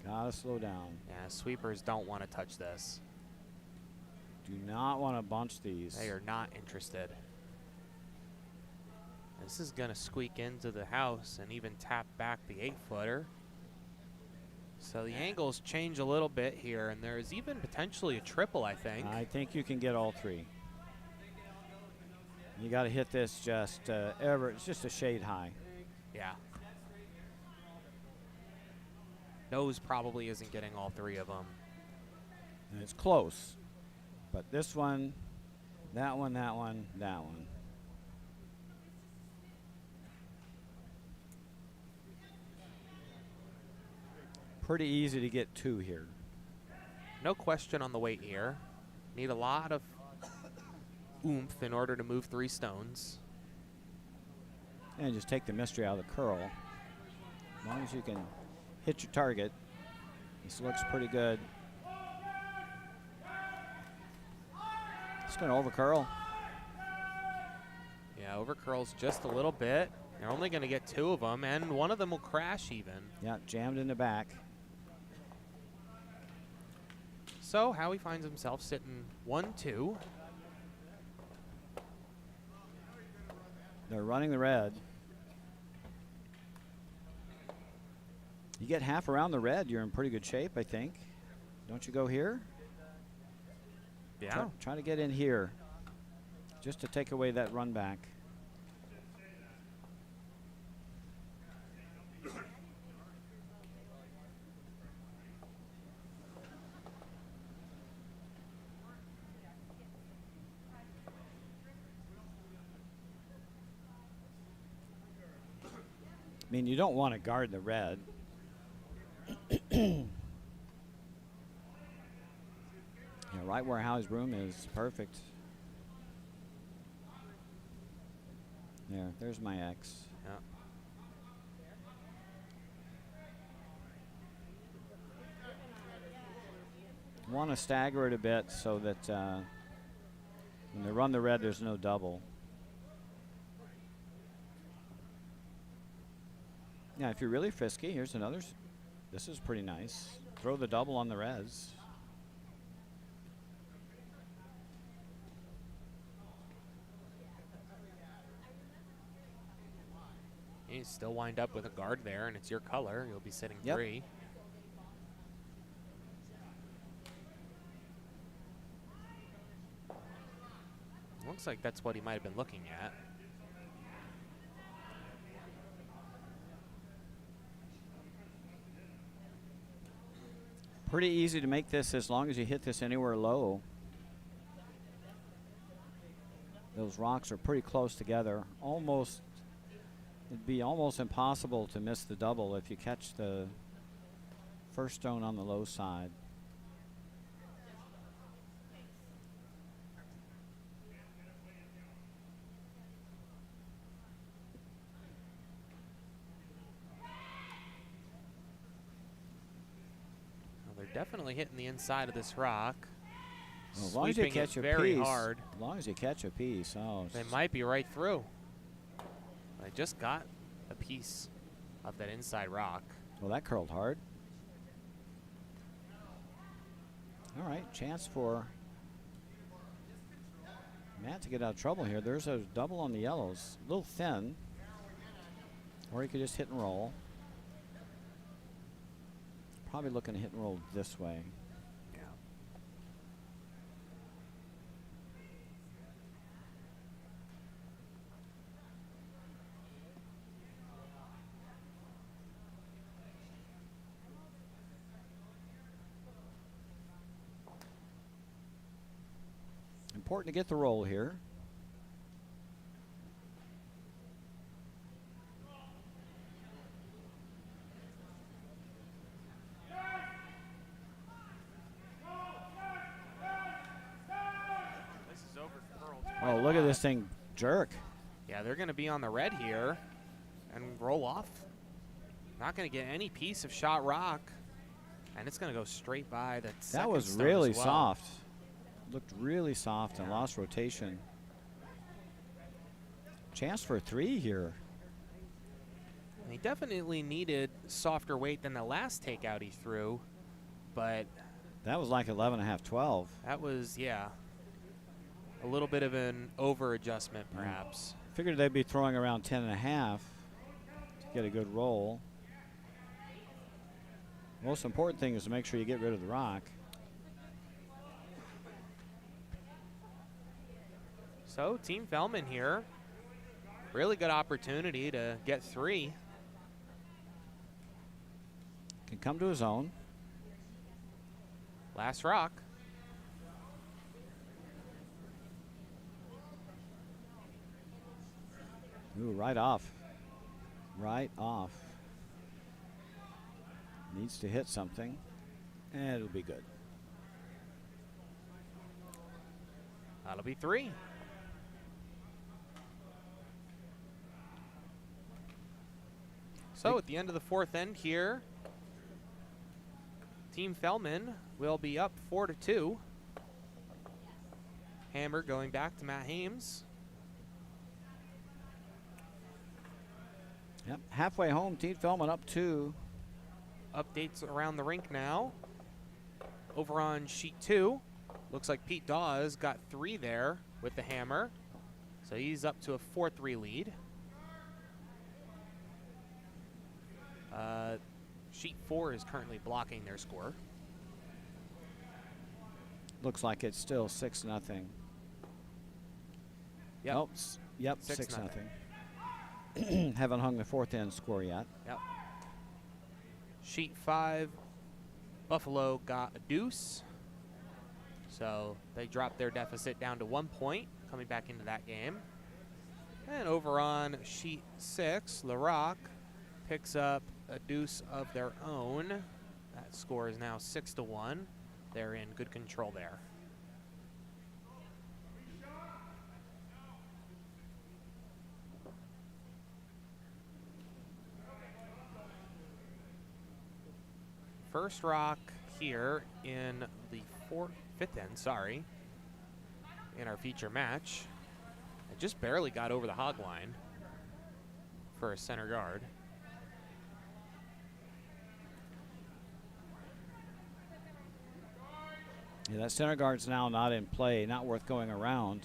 Gotta slow down. Yeah, sweepers don't want to touch this. Do not want to bunch these. They are not interested. This is going to squeak into the house and even tap back the 8-footer. So the angles change a little bit here, and there's even potentially a triple, I think. I think you can get all 3. You got to hit this just it's just a shade high. Yeah. Nose probably isn't getting all 3 of them. And it's close. But this one, that one, that one, that one. Pretty easy to get 2 here. No question on the weight here. Need a lot of oomph in order to move 3 stones. And just take the mystery out of the curl. As long as you can hit your target. This looks pretty good. It's going to over curl. Yeah, over curls just a little bit. They're only going to get 2 of them, and one of them will crash even. Yeah, jammed in the back. So Howie finds himself sitting 1-2. They're running the red. You get half around the red, you're in pretty good shape, I think. Don't you go here? Yeah. Try to get in here just to take away that run back. I mean, you don't want to guard the red. Yeah, right where Howie's room is, perfect. There's my X. Yeah. Want to stagger it a bit so that when they run the red, there's no double. Yeah, if you're really frisky, here's another. This is pretty nice. Throw the double on the reds. You still wind up with a guard there, and it's your color. You'll be sitting Yep. 3. Looks like that's what he might have been looking at. Pretty easy to make this as long as you hit this anywhere low. Those rocks are pretty close together, almost It'd be almost impossible to miss the double if you catch the first stone on the low side. Well, they're definitely hitting the inside of this rock. Well, as long as you Sweeping it catch a very piece, hard. as long as you catch a piece, oh, They might be right through. I just got a piece of that inside rock. well, that curled hard. All right, chance for Matt to get out of trouble here. There's a double on the yellows, a little thin, or he could just hit and roll. Probably looking to hit and roll this way. Important to get the roll here. This is over curled. Oh, look at this thing jerk. Yeah, they're going to be on the red here and roll off. Not going to get any piece of shot rock. And it's going to go straight by that second That was stone really as well. soft. Looked really soft and lost rotation. Chance for a 3 here. He definitely needed softer weight than the last takeout he threw, but That was like 11.5, 12. that was, yeah, a little bit of an over adjustment perhaps. Figured they'd be throwing around 10.5 to get a good roll. Most important thing is to make sure you get rid of the rock. So Team Fellman here, really good opportunity to get 3. Can come to his own. Last rock. Ooh, right off. Right off. Needs to hit something, and it'll be good. That'll be 3. So at the end of the 4th end here, Team Fellman will be up 4-2. Hammer going back to Matt Hames. Yep, halfway home, Team Fellman up 2. Updates around the rink now. Over on sheet 2, looks like Pete Dawes got 3 there with the hammer. So he's up to a 4-3 lead. Sheet 4 is currently blocking their score. Looks like it's still 6-0. Yep. Nope. Yep, 6-0. 6-0. Haven't hung the 4th end score yet. Yep. Sheet 5, Buffalo got a deuce. So they dropped their deficit down to 1 point, coming back into that game. And over on sheet 6, LaRock picks up a deuce of their own. That score is now 6-1. They're in good control there. First rock here in the 5th end, in our feature match. It just barely got over the hog line for a center guard. Yeah, that center guard's now not in play, not worth going around.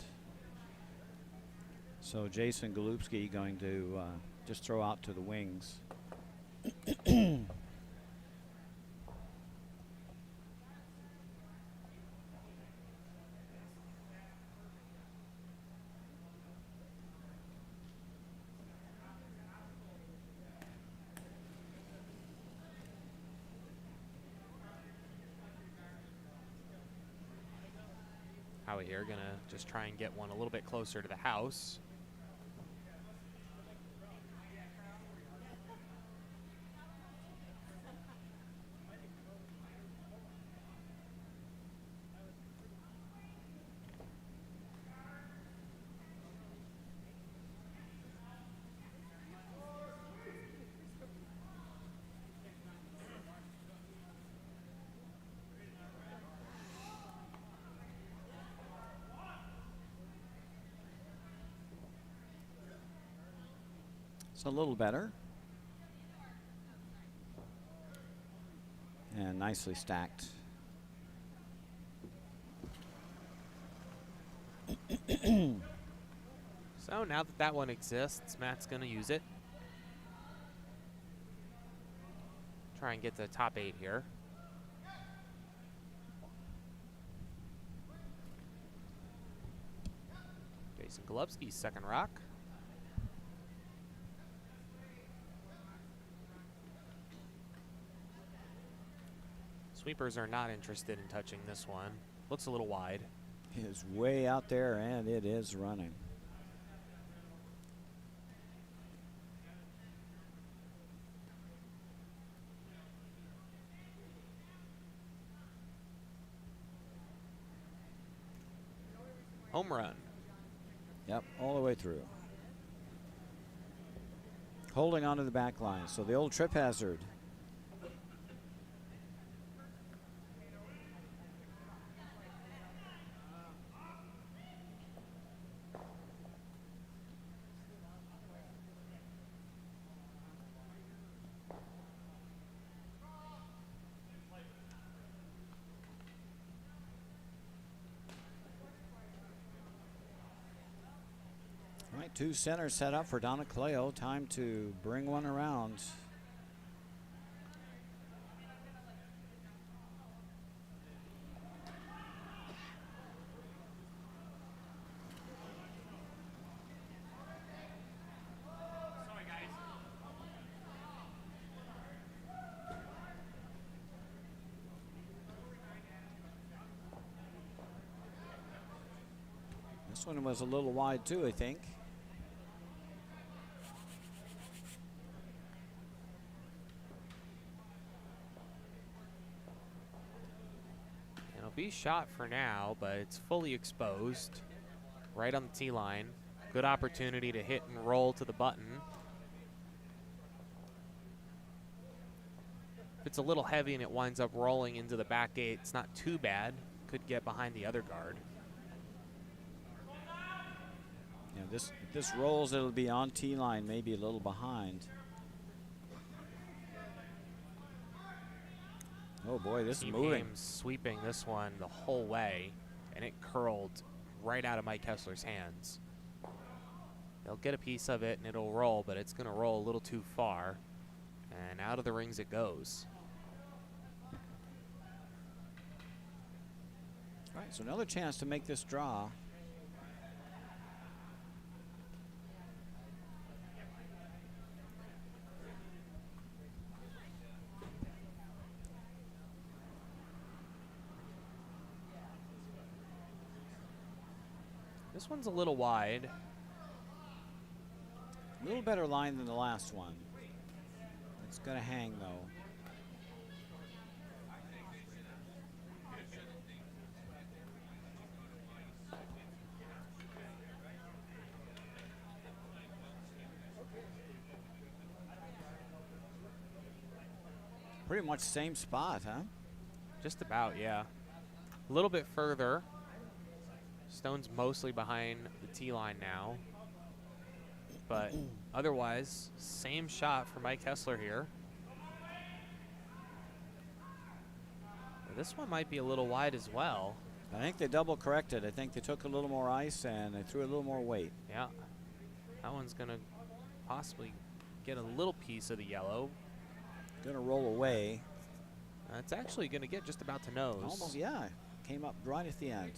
So Jason Golubski going to just throw out to the wings. Howie here gonna just try and get one a little bit closer to the house. It's a little better. And nicely stacked. So now that that one exists, Matt's going to use it. Try and get to the top 8 here. Jason Golubski's second rock. Sweepers are not interested in touching this one. Looks a little wide. It is way out there, and it is running. Home run. Yep, all the way through. Holding onto the back line. So the old trip hazard. All right, 2 centers set up for Donna Cleo. Time to bring one around. This one was a little wide too, I think. It'll be shot for now, but it's fully exposed. Right on the tee line. Good opportunity to hit and roll to the button. If it's a little heavy and it winds up rolling into the back gate, it's not too bad. Could get behind the other guard. Yeah, if this rolls, it'll be on tee line, maybe a little behind. Oh boy, this is moving. Sweeping this one the whole way, and it curled right out of Mike Kessler's hands. They'll get a piece of it and it'll roll, but it's going to roll a little too far, and out of the rings it goes. All right, so another chance to make this draw. This one's a little wide. A little better line than the last one. It's going to hang, though. Pretty much same spot, huh? Just about, yeah. A little bit further. Stone's mostly behind the tee line now. But otherwise, same shot for Mike Kessler here. This one might be a little wide as well. I think they double corrected. I think they took a little more ice and they threw a little more weight. Yeah. That one's going to possibly get a little piece of the yellow. Going to roll away. It's actually going to get just about to nose. Almost, yeah. Came up right at the end.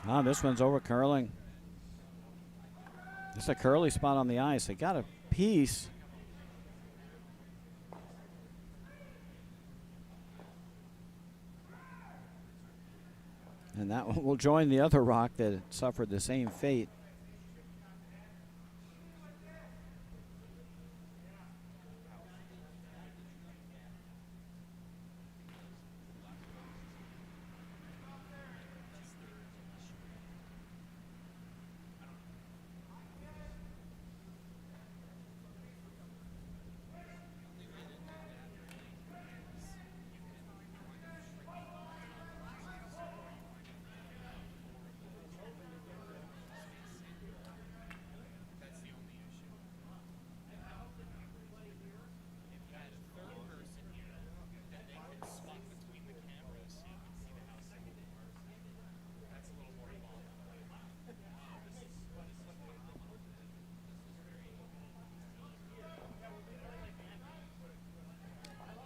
Ah, this one's over curling. It's a curly spot on the ice. They got a piece. And that one will join the other rock that suffered the same fate.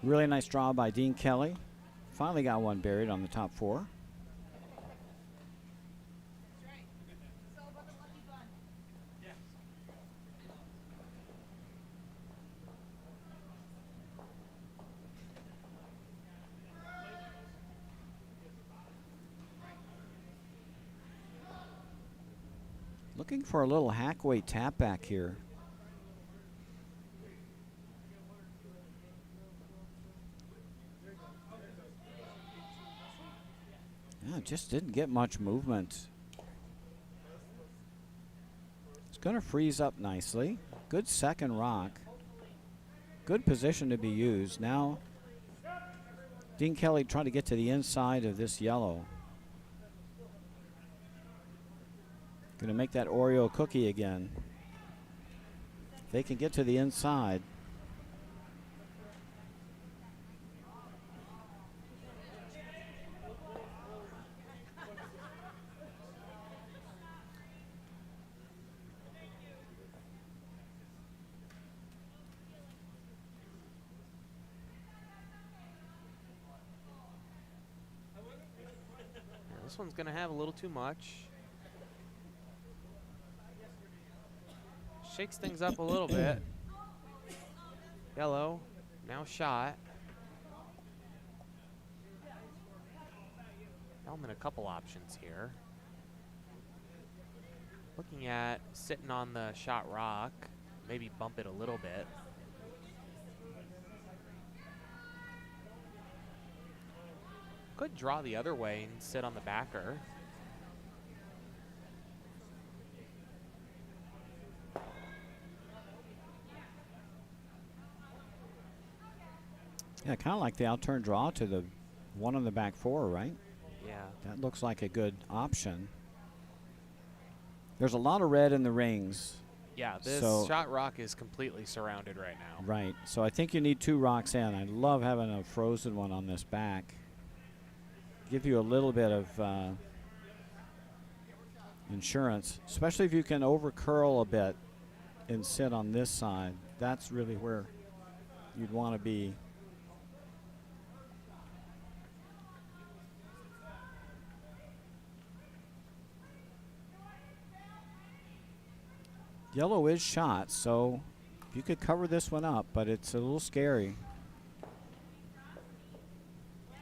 Really nice draw by Dean Kelly. Finally got one buried on the top 4. Looking for a little hackway tap back here. Yeah, just didn't get much movement. It's going to freeze up nicely. Good second rock. Good position to be used. Now, Dean Kelly trying to get to the inside of this yellow. Going to make that Oreo cookie again. If they can get to the inside. This one's going to have a little too much. Shakes things up a little bit. Yellow, now shot. Elman a couple options here. Looking at sitting on the shot rock, maybe bump it a little bit. Could draw the other way and sit on the backer. Yeah, kind of like the outturn draw to the one on the back 4, right? Yeah. That looks like a good option. There's a lot of red in the rings. Yeah, this shot rock is completely surrounded right now. Right, so I think you need 2 rocks in. I love having a frozen one on this back. Give you a little bit of insurance, especially if you can over curl a bit and sit on this side. That's really where you'd want to be. Yellow is shot, so you could cover this one up, but it's a little scary.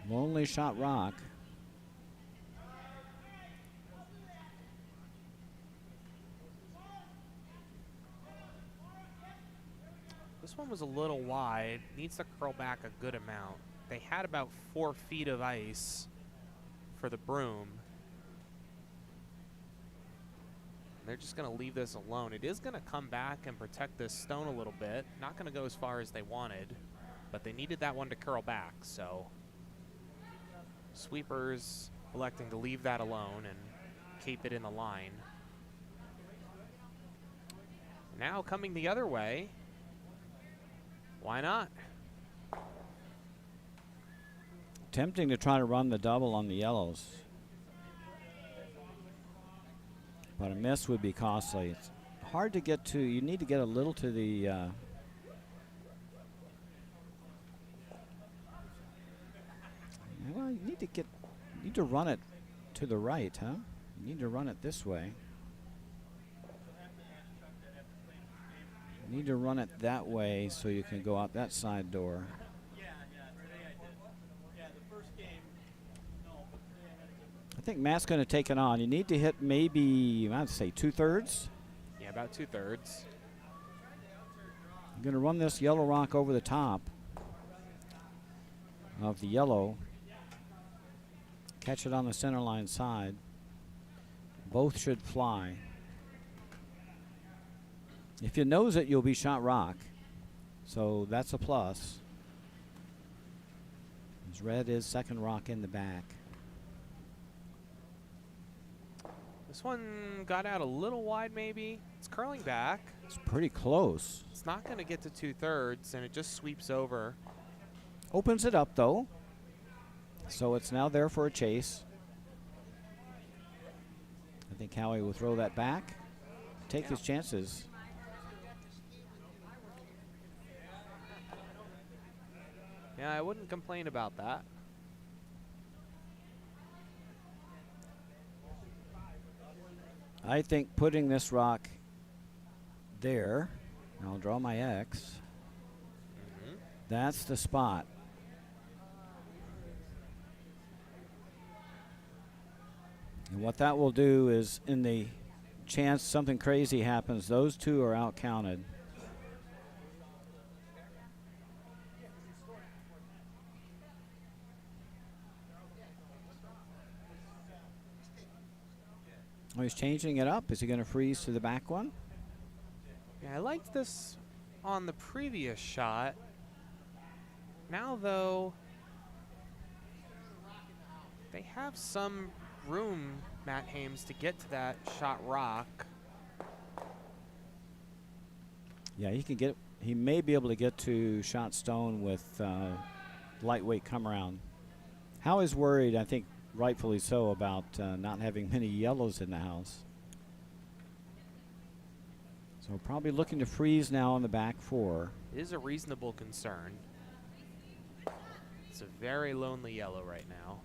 Lonely shot rock. This one was a little wide, needs to curl back a good amount. They had about 4 feet of ice for the broom. They're just going to leave this alone. It is going to come back and protect this stone a little bit. Not going to go as far as they wanted, but they needed that one to curl back, so sweepers electing to leave that alone and keep it in the line. Now coming the other way. Why not? Tempting to try to run the double on the yellows. But a miss would be costly. It's hard to get to. You need to get a little to the well, you need to run it to the right, huh? You need to run it this way. You need to run it that way so you can go out that side door. I think Matt's going to take it on. You need to hit maybe, I'd say 2/3. Yeah, about 2/3. I'm going to run this yellow rock over the top of the yellow. Catch it on the center line side. Both should fly. If you nose it, you'll be shot rock. So that's a plus. As red is second rock in the back. This one got out a little wide, maybe. It's curling back. It's pretty close. It's not going to get to 2/3, and it just sweeps over. Opens it up, though. So it's now there for a chase. I think Howie will throw that back. Take his chances. Yeah, I wouldn't complain about that. I think putting this rock there, I'll draw my X. That's the spot. And what that will do is, in the chance something crazy happens, those two are out counted. Oh, he's changing it up. Is he going to freeze to the back one? Yeah, I liked this on the previous shot. Now, though, they have some room, Matt Hames, to get to that shot rock. Yeah, he can get. He may be able to get to shot stone with lightweight come around. Howie's worried, I think rightfully so, about not having many yellows in the house. So probably looking to freeze now on the back four. It is a reasonable concern. It's a very lonely yellow right now.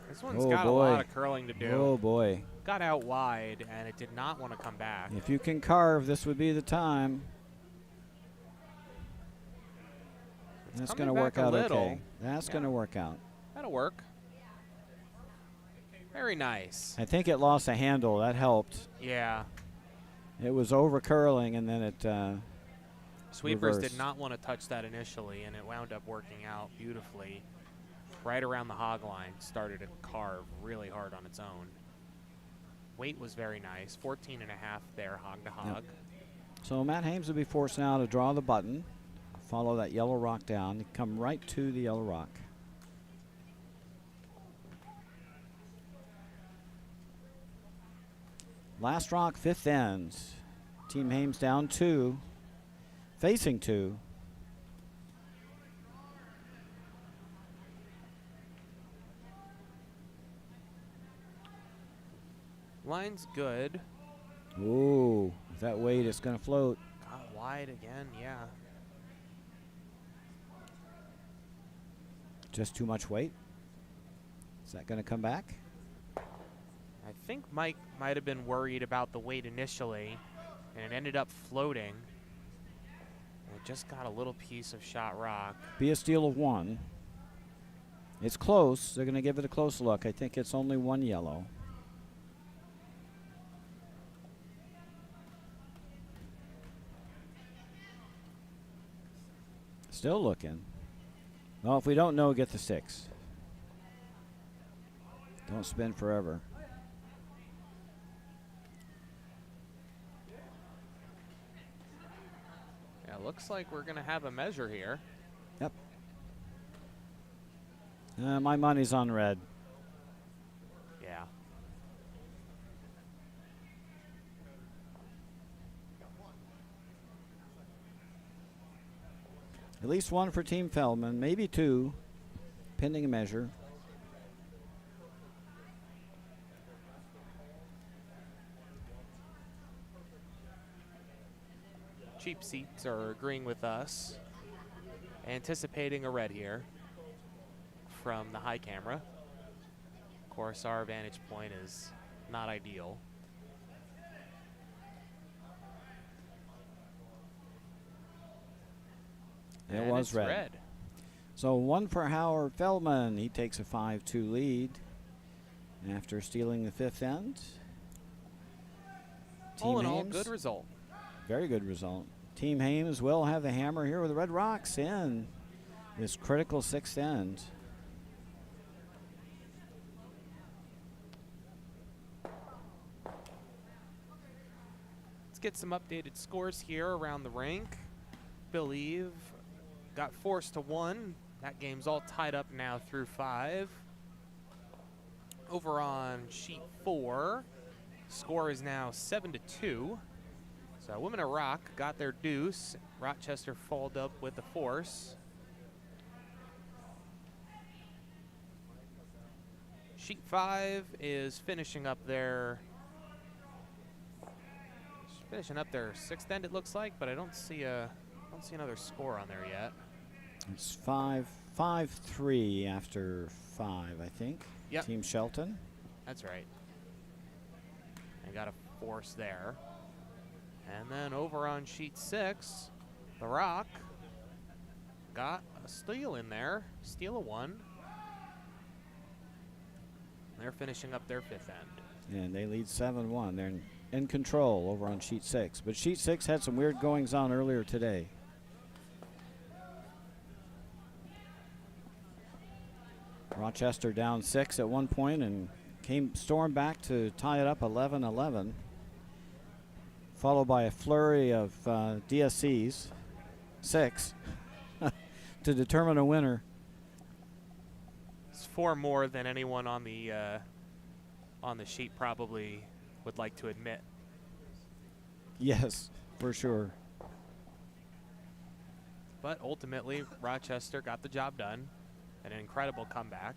This one's got a lot of curling to do. Oh boy. Got out wide, and it did not want to come back. If you can carve, this would be the time. That's going to work out okay. That's going to work out. That'll work. Very nice. I think it lost a handle. That helped. Yeah. It was over curling, and then it Sweepers reversed. did not want to touch that initially, and it wound up working out beautifully. Right around the hog line, started to carve really hard on its own. Weight was very nice, 14.5 there, hog to hog. Yep. So Matt Hames will be forced now to draw the button, follow that yellow rock down, come right to the yellow rock. Last rock, fifth end. Team Hames down 2, facing 2. Line's good. Ooh, with that weight, it's going to float. Got wide again, yeah. Just too much weight. Is that going to come back? I think Mike might have been worried about the weight initially, and it ended up floating. And it just got a little piece of shot rock. Be a steal of 1. It's close. They're going to give it a close look. I think it's only 1 yellow. Still looking. Well, if we don't know, get the 6. Don't spin forever. Yeah, looks like we're going to have a measure here. Yep. My money's on red. Yeah. At least 1 for Team Feldman, maybe 2, pending a measure. Cheap seats are agreeing with us, anticipating a red here from the high camera. Of course, our vantage point is not ideal. It And was it's red. red. So 1 for Howard Feldman. He takes a 5-2 lead after stealing the 5th end. All Team in all, Ames, good result. very good result. Team Hames will have the hammer here with the Red Rocks in this critical 6th end. Let's get some updated scores here around the rink. Believe got forced to 1. That game's all tied up now through 5. Over on sheet 4, score is now 7-2. So Women of Rock got their deuce. Rochester followed up with the force. Sheet 5 is finishing up their 6th end, it looks like, but I don't see another score on there yet. It's 5-3 after 5, I think. Yep. Team Shelton. That's right. I got a force there. And then over on sheet 6, the Rock got a steal in there. Steal of 1. They're finishing up their 5th end. And they lead 7-1. They're in control over on sheet 6. But sheet 6 had some weird goings on earlier today. Rochester down 6 at one point and stormed back to tie it up 11-11. Followed by a flurry of DSCs, 6, to determine a winner. It's 4 more than anyone on the sheet probably would like to admit. Yes, for sure. But ultimately, Rochester got the job done. An incredible comeback.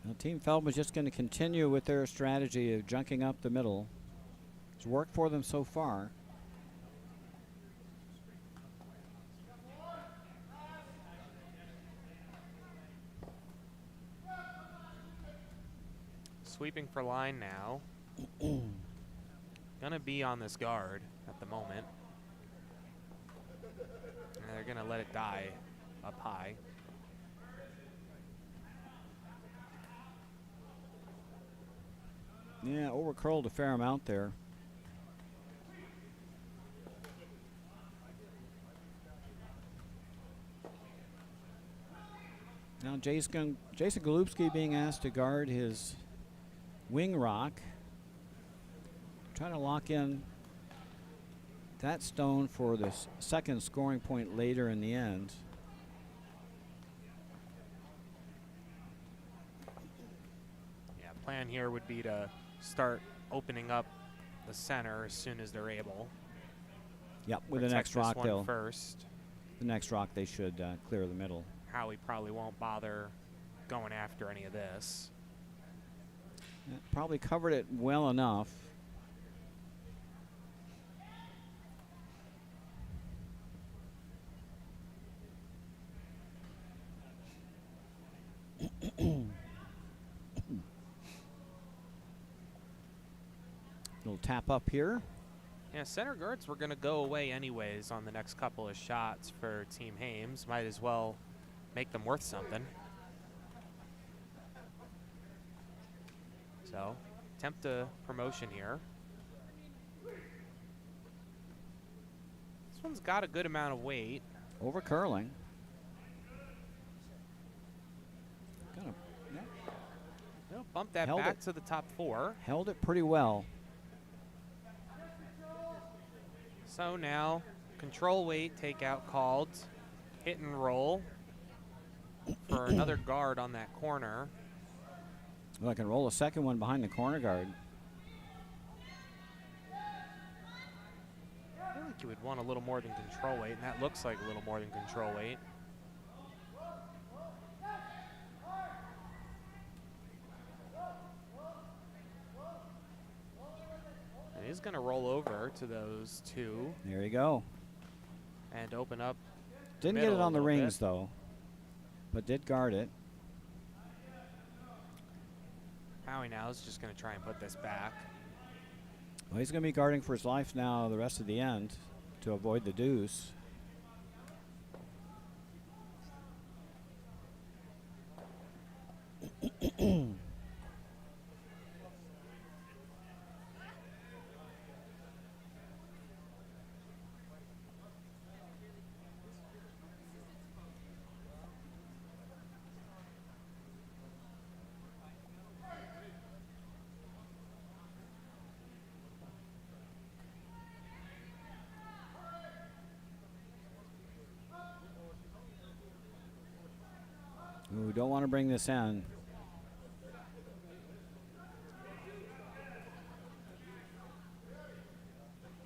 Now, Team Feldman's just going to continue with their strategy of junking up the middle. It's worked for them so far. Sweeping for line now. Gonna be on this guard at the moment. And they're gonna let it die up high. Yeah, overcurled a fair amount there. Now Jason Golubski being asked to guard his wing rock. Trying to lock in that stone for the second scoring point later in the end. Yeah, plan here would be to start opening up the center as soon as they're able. Yep, with the Protect next this rock one first. the next rock they should clear the middle. Howie probably won't bother going after any of this. Probably covered it well enough. Little tap up here. Yeah, center guards were going to go away anyways on the next couple of shots for Team Hames. Might as well make them worth something. So, attempt a promotion here. This one's got a good amount of weight. Over curling. They'll bump that Held back it. to the top 4. Held it pretty well. So now, control weight takeout called. Hit and roll for another guard on that corner. Well, I can roll a second one behind the corner guard. I feel like you would want a little more than control weight, and that looks like a little more than control weight. And he's going to roll over to those 2 There you go. and open up Didn't get it on the rings, though, but did guard it. Howie now is just going to try and put this back. Well, he's going to be guarding for his life now the rest of the end to avoid the deuce. Ooh, don't want to bring this in.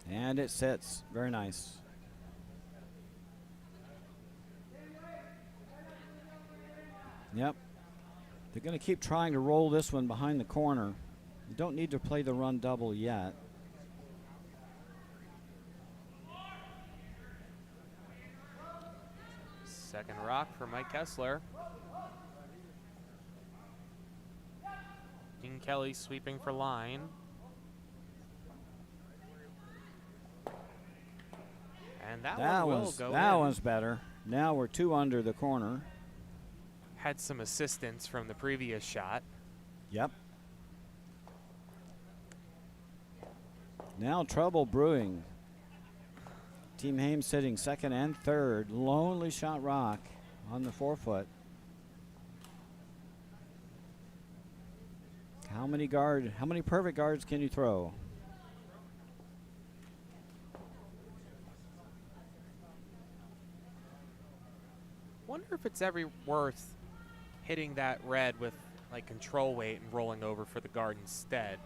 And it sits. Very nice. Yep. They're going to keep trying to roll this one behind the corner. You don't need to play the run double yet. Second rock for Mike Kessler. Dean Kelly sweeping for line. And that one will go in. That one's better. Now we're 2 under the corner. Had some assistance from the previous shot. Yep. Now trouble brewing. Team Hames sitting second and third. Lonely shot rock on the 4-foot. How many perfect guards can you throw? Wonder if it's ever worth hitting that red with like control weight and rolling over for the guard instead.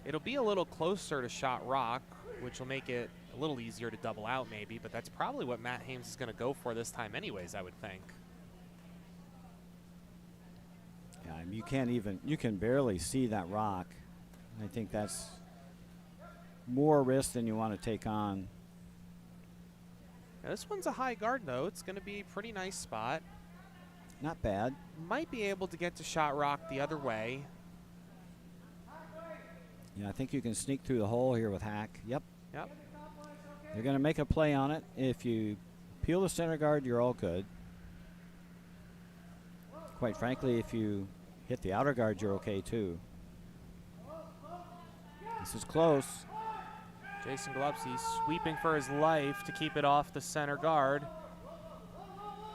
It'll be a little closer to shot rock, which will make it a little easier to double out maybe, but that's probably what Matt Hames is going to go for this time anyways, I would think. Yeah, I mean, you can barely see that rock. I think that's more risk than you want to take on. Now, this one's a high guard though. It's going to be a pretty nice spot. Not bad. Might be able to get to shot rock the other way. Yeah, I think you can sneak through the hole here with Hack. Yep. Yep. They're going to make a play on it. If you peel the center guard, you're all good. Quite frankly, if you hit the outer guard, you're okay too. This is close. Jason Gillespie sweeping for his life to keep it off the center guard.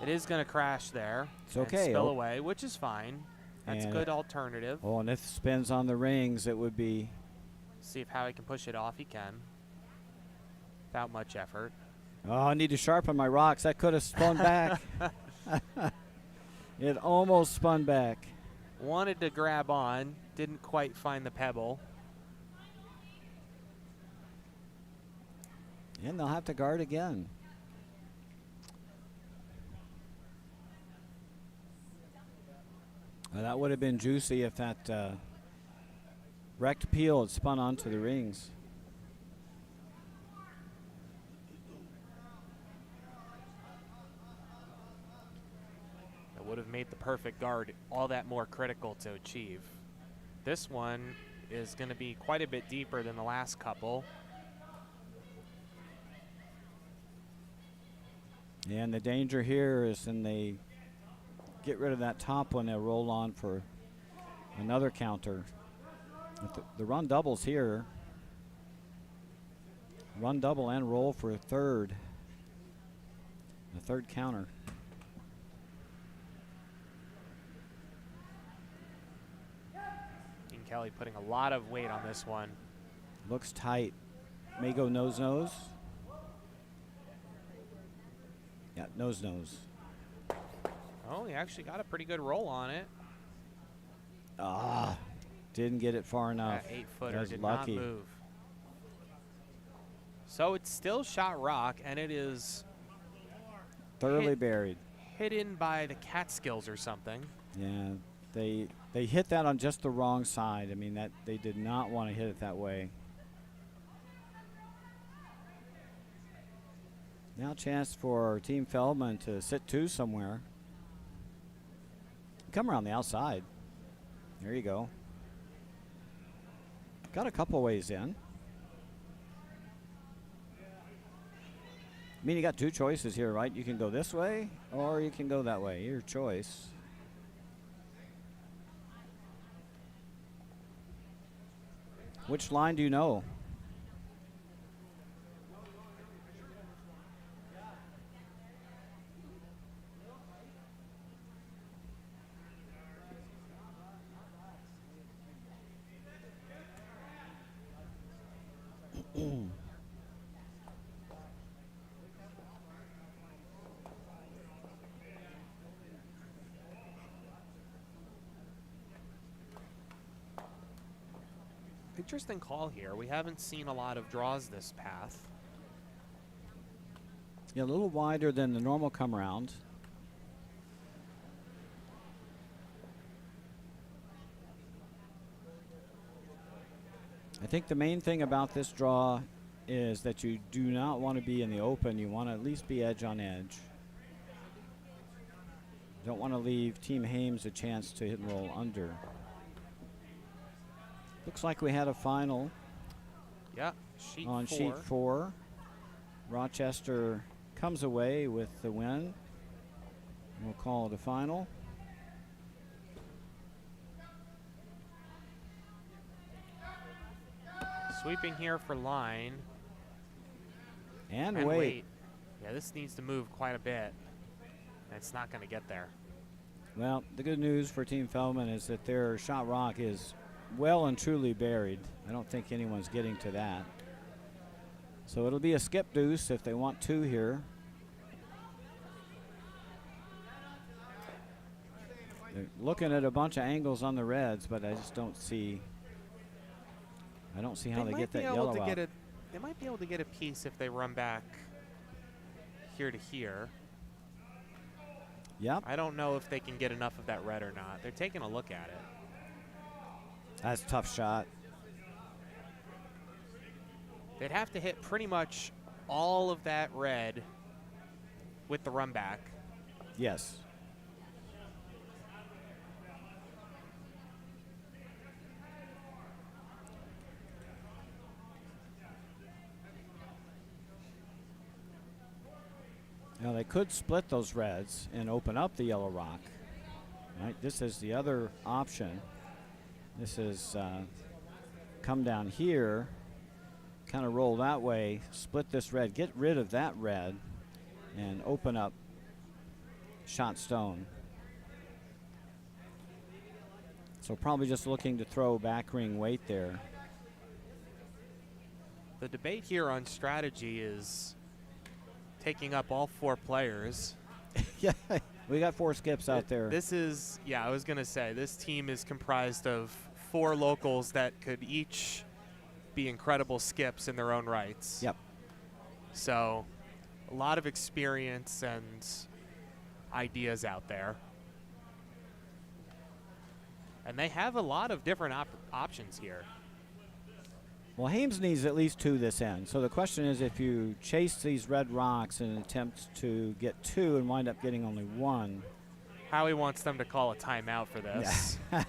It is going to crash there. It's okay. And spill away, which is fine. That's a good alternative. Oh, and if it spins on the rings, it would be... See if Howie can push it off. He can. Without much effort. Oh, I need to sharpen my rocks. That could have spun back. It almost spun back. Wanted to grab on. Didn't quite find the pebble. And they'll have to guard again. Well, that would have been juicy if that wrecked peel had spun onto the rings. That would have made the perfect guard all that more critical to achieve. This one is going to be quite a bit deeper than the last couple. And the danger here is when they get rid of that top one, they'll roll on for another counter. The run doubles here. Run double and roll for a third. The third counter. Dean Kelly putting a lot of weight on this one. Looks tight. May go nose-nose. Yeah, nose-nose. Oh, he actually got a pretty good roll on it. Ah, didn't get it far enough. That 8-footer did lucky. not move. So it's still shot rock, and it is Thoroughly buried. Hidden by the Catskills or something. Yeah, they hit that on just the wrong side. I mean, that they did not want to hit it that way. Now a chance for Team Feldman to sit two somewhere. Come around the outside. There you go. Got a couple ways in. I mean, you got two choices here, right? You can go this way or you can go that way. Your choice. Which line do you know? Interesting call here. We haven't seen a lot of draws this path. Yeah, a little wider than the normal come around. I think the main thing about this draw is that you do not want to be in the open. You want to at least be edge on edge. Don't want to leave Team Hames a chance to hit and roll under. Looks like we had a final. Yeah, on sheet 4. Rochester comes away with the win. We'll call it a final. Sweeping here for line. And wait. Yeah, this needs to move quite a bit. It's not going to get there. Well, the good news for Team Feldman is that their shot rock is well and truly buried. I don't think anyone's getting to that. So it'll be a skip deuce if they want two here. They're looking at a bunch of angles on the reds, but I just don't see. I don't see how they get that yellow out. They might be able to get a piece if they run back here to here. Yep. I don't know if they can get enough of that red or not. They're taking a look at it. That's a tough shot. They'd have to hit pretty much all of that red with the run back. Yes. Now they could split those reds and open up the yellow rock. Right, this is the other option. This is come down here, kind of roll that way, split this red, get rid of that red, and open up shot stone. So probably just looking to throw back ring weight there. The debate here on strategy is taking up all 4 players. Yeah, we got 4 skips out there. This is, yeah, I was going to say, this team is comprised of 4 locals that could each be incredible skips in their own rights. Yep. So a lot of experience and ideas out there. And they have a lot of different options here. Well, Hames needs at least 2 this end. So the question is, if you chase these red rocks and attempt to get 2 and wind up getting only 1. Howie wants them to call a timeout for this. I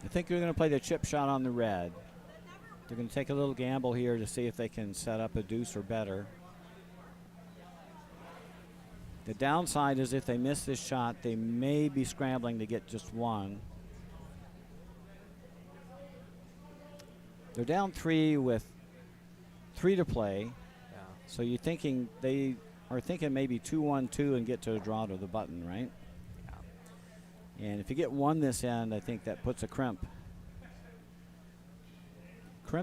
think they're going to play the chip shot on the red. They're going to take a little gamble here to see if they can set up a deuce or better. The downside is if they miss this shot, they may be scrambling to get just 1. They're down 3 with 3 to play. Yeah. So you're thinking they are thinking maybe 2-1-2 and get to a draw to the button, right? Yeah. And if you get 1 this end, I think that puts a crimp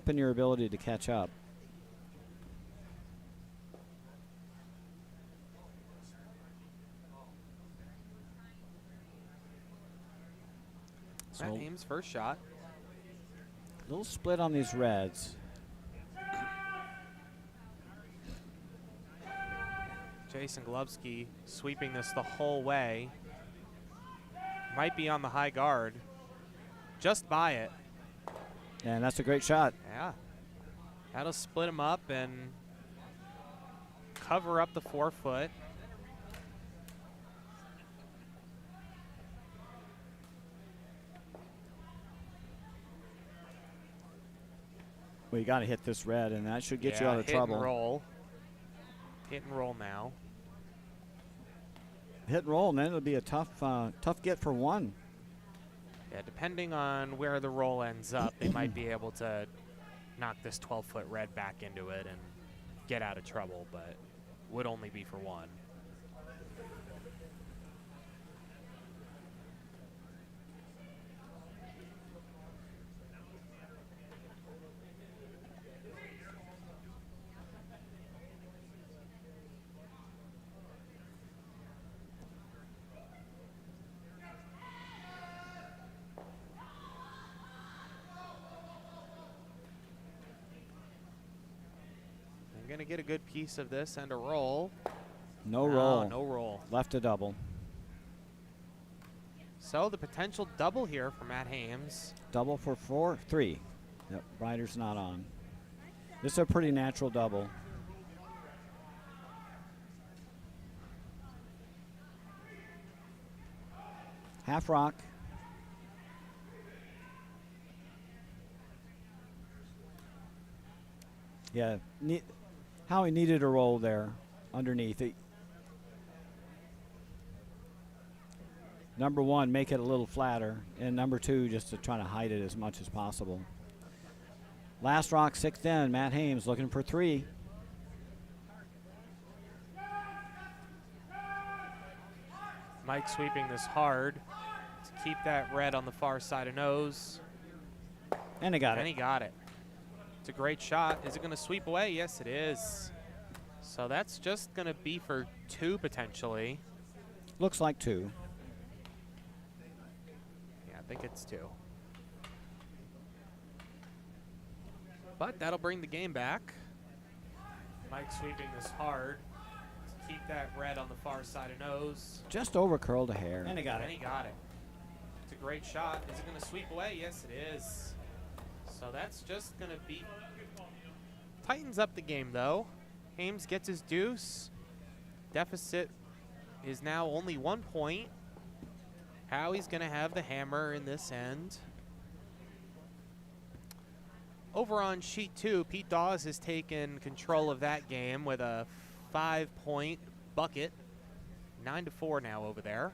in your ability to catch up. Matt Hames' first shot. A little split on these reds. Jason Glovsky sweeping this the whole way. Might be on the high guard. Just by it. And that's a great shot. Yeah. That'll split him up and cover up the 4-foot. Well, you got to hit this red, and that should get you out of hit trouble. And roll. Hit and roll now. Hit and roll, and then it'll be a tough get for one. Yeah, depending on where the roll ends up, they might be able to knock this 12-foot red back into it and get out of trouble, but would only be for one. Going to get a good piece of this and a roll. No roll. No roll. Left a double. So the potential double here for Matt Hames. Double for 4-3. Yep, rider's not on. This is a pretty natural double. Half rock. Yeah, Howie needed a roll there underneath it. Number one, make it a little flatter. And number two, just to try to hide it as much as possible. Last rock, 6th in. Matt Hames looking for 3. Mike sweeping this hard to keep that red on the far side of nose. And he got it. And he got it. It's a great shot. Is it going to sweep away? Yes, it is. So that's just going to be for 2 potentially. Looks like 2. Yeah, I think it's 2. But that'll bring the game back. Mike sweeping this hard to keep that red on the far side of nose. Just over curled a hair. And he got it. And he got it. It's a great shot. Is it going to sweep away? Yes, it is. So that's just going to be... Tightens up the game, though. Hames gets his deuce. Deficit is now only 1 point. Howie's going to have the hammer in this end. Over on sheet 2, Pete Dawes has taken control of that game with a 5-point bucket. 9-4 now over there.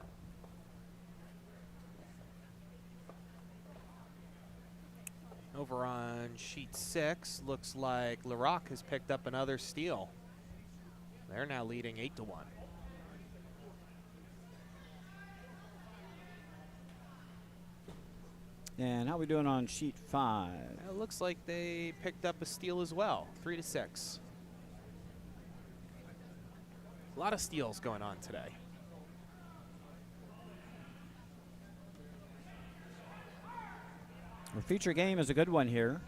Over on sheet 6, looks like LaRock has picked up another steal. They're now leading 8-1. And how are we doing on sheet 5? It looks like they picked up a steal as well, 3-6. A lot of steals going on today. Our feature game is a good one here.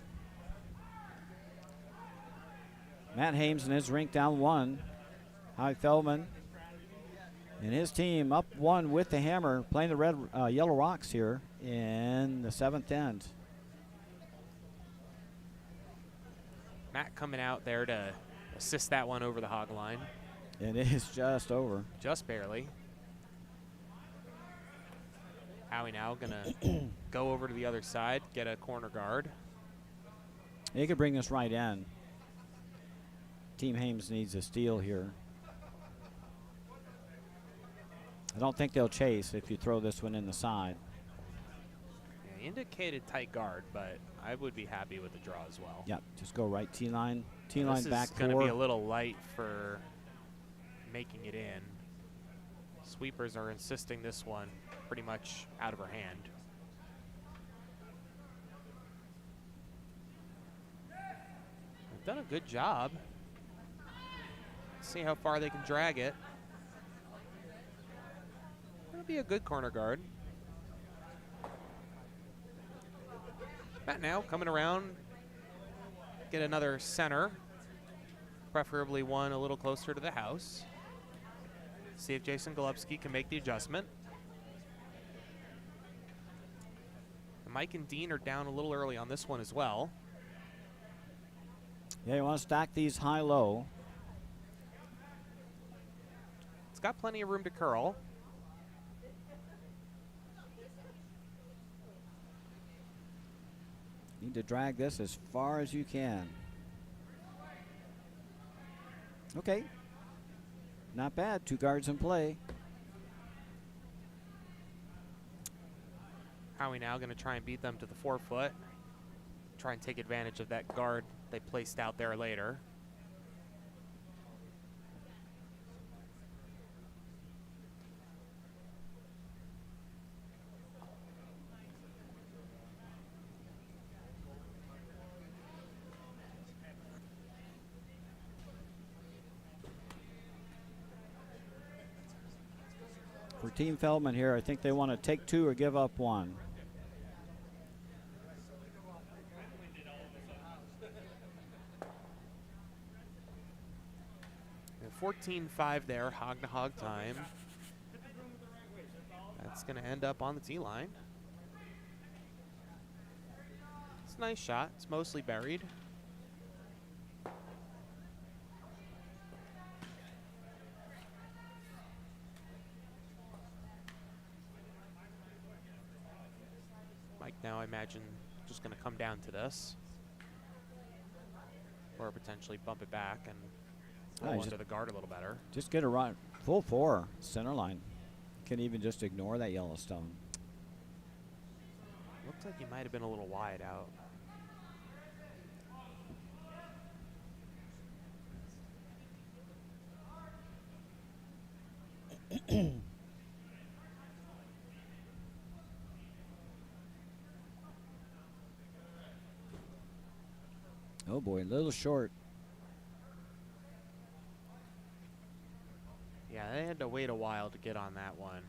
Matt Hames and his rink down 1. Howie Feldman and his team up 1 with the hammer, playing the red yellow rocks here in the 7th end. Matt coming out there to assist that one over the hog line. It is just over. Just barely. Howie now gonna go over to the other side, get a corner guard. He could bring this right in. Team Hames needs a steal here. I don't think they'll chase if you throw this one in the side. Yeah, he indicated tight guard, but I would be happy with the draw as well. Yep, just go right T-line. T-line back 4. This is going to be a little light for making it in. Sweepers are insisting this one pretty much out of her hand. They've done a good job. Let's see how far they can drag it. That'll be a good corner guard. Matt now coming around, get another center, preferably one a little closer to the house. See if Jason Golubski can make the adjustment. Mike and Dean are down a little early on this one as well. Yeah, you want to stack these high-low. It's got plenty of room to curl. Need to drag this as far as you can. Okay. Not bad. 2 guards in play. Howie now going to try and beat them to the 4-foot. Try and take advantage of that guard they placed out there later. For Team Feldman here, I think they want to take 2 or give up 1. 14-5 there, hog to hog time. That's going to end up on the tee line. It's a nice shot. It's mostly buried. Mike now, I imagine, just going to come down to this. Or potentially bump it back and roll under the guard a little better. Just get a run. Full 4, center line. Can even just ignore that Yellowstone. Looks like he might have been a little wide out. Oh boy, a little short. Yeah, they had to wait a while to get on that one.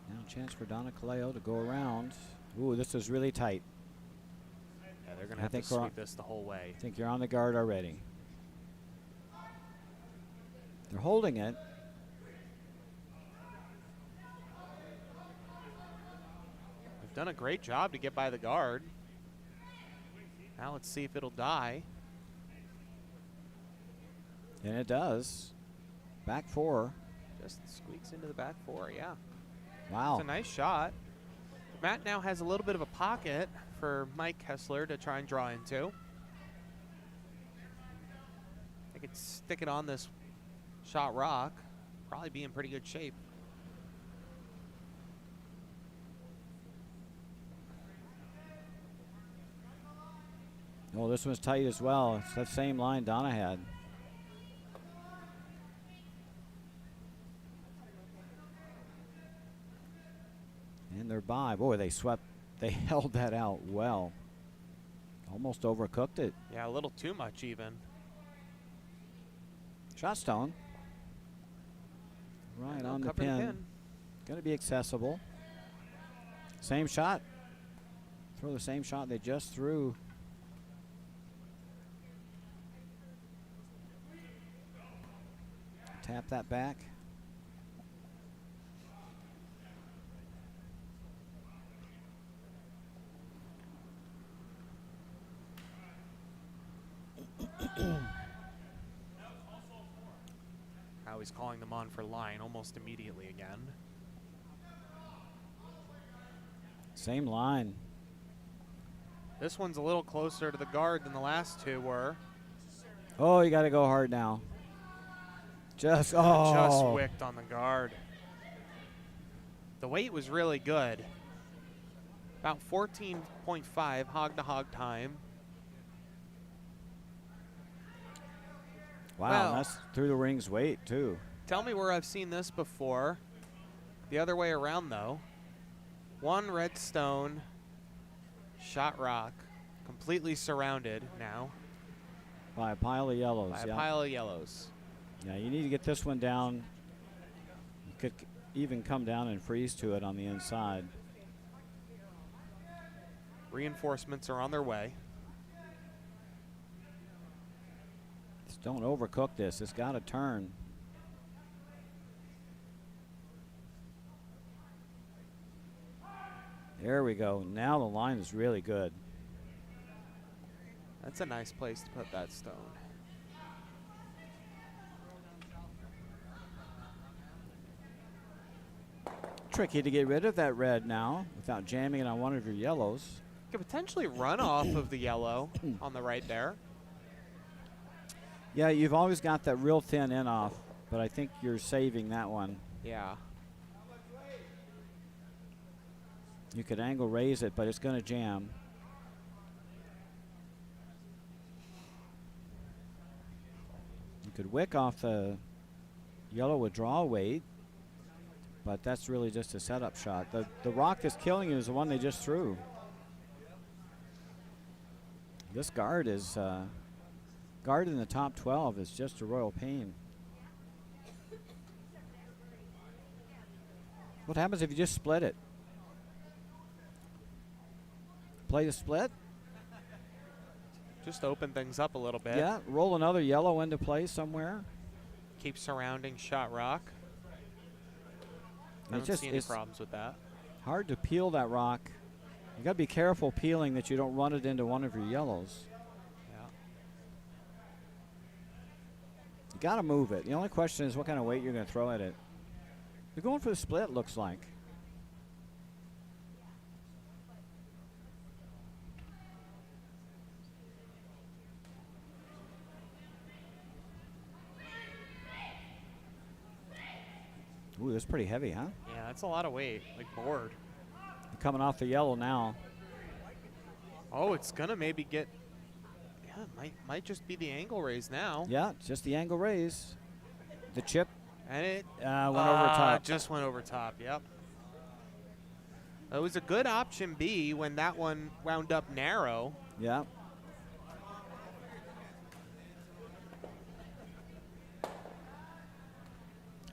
Now a chance for Donna Kaleo to go around. Ooh, this is really tight. Yeah, they're going to have to sweep this the whole way. I think you're on the guard already. They're holding it. They've done a great job to get by the guard. Now let's see if it'll die. And it does. Back 4. Just squeaks into the back 4, yeah. Wow. It's a nice shot. Matt now has a little bit of a pocket for Mike Kessler to try and draw into. They could stick it on this shot rock. Probably be in pretty good shape. Oh, this one's tight as well. It's that same line Donna had. And they're by. Boy, they swept. They held that out well. Almost overcooked it. Yeah, a little too much even. Shot stone. Right on the pin. Going to be accessible. Same shot. Throw the same shot they just threw. Tap that back. Now he's calling them on for line almost immediately again. Same line. This one's a little closer to the guard than the last 2 were. Oh, you got to go hard now. Just wicked on the guard. The weight was really good. About 14.5 hog to hog time. Wow, well, that's through the ring's weight too. Tell me where I've seen this before. The other way around though. 1 red stone, shot rock, completely surrounded now. By a pile of yellows. By a pile of yellows. Yeah, you need to get this one down. You could even come down and freeze to it on the inside. Reinforcements are on their way. Just don't overcook this. It's got to turn. There we go. Now the line is really good. That's a nice place to put that stone. Tricky to get rid of that red now without jamming it on one of your yellows. Could potentially run off of the yellow on the right there. Yeah, you've always got that real thin in off, but I think you're saving that one. Yeah. You could angle raise it, but it's going to jam. You could wick off the yellow withdrawal weight, but that's really just a setup shot. The rock that's killing you is the one they just threw. This guard is guard in the top 12 is just a royal pain. What happens if you just split it? Play the split? Just open things up a little bit. Yeah, roll another yellow into play somewhere. Keep surrounding shot rock. I don't see any problems with that. Hard to peel that rock. You got to be careful peeling that you don't run it into one of your yellows. Yeah. You got to move it. The only question is what kind of weight you're going to throw at it. You're going for the split, looks like. Ooh, that's pretty heavy, huh? Yeah, that's a lot of weight, like board. Coming off the yellow now. Oh, it's gonna maybe get. Yeah, it might just be the angle raise now. Yeah, it's just the angle raise. The chip And it went over top. Just went over top. Yep. It was a good option B when that one wound up narrow. Yeah.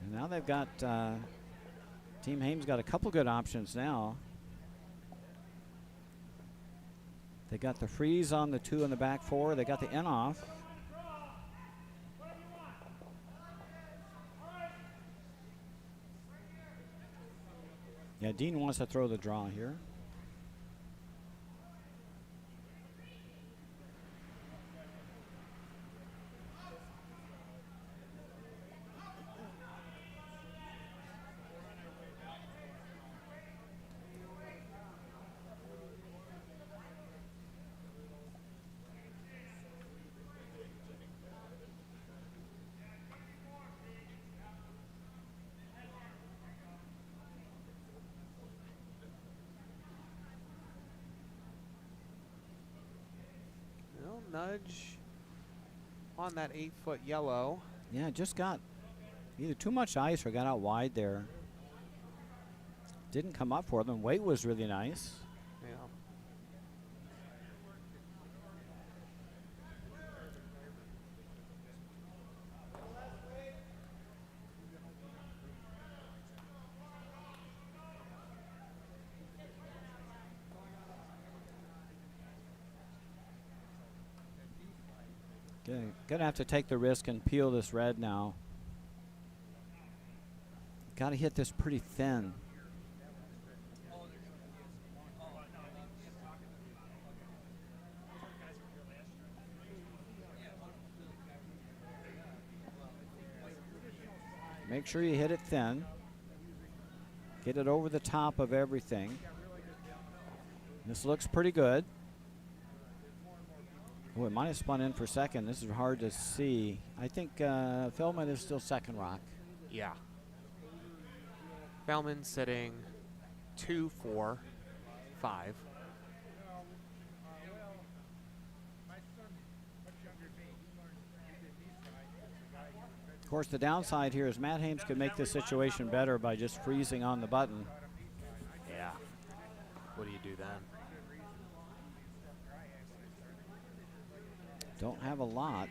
And now they've got Team Hames got a couple good options now. They got the freeze on the 2 in the back 4. They got the in off. Yeah, Dean wants to throw the draw here. Nudge on that 8-foot yellow. Yeah, just got either too much ice or got out wide there. Didn't come up for them. Weight was really nice. Yeah. Gonna have to take the risk and peel this red now. Got to hit this pretty thin. Make sure you hit it thin. Get it over the top of everything. This looks pretty good. Oh, it might have spun in for second. This is hard to see. I think Feldman is still second rock. Yeah. Feldman sitting 2, 4, 5. Of course, the downside here is Matt Hames could make this situation better by just freezing on the button. Yeah. What do you do then? Don't have a lot.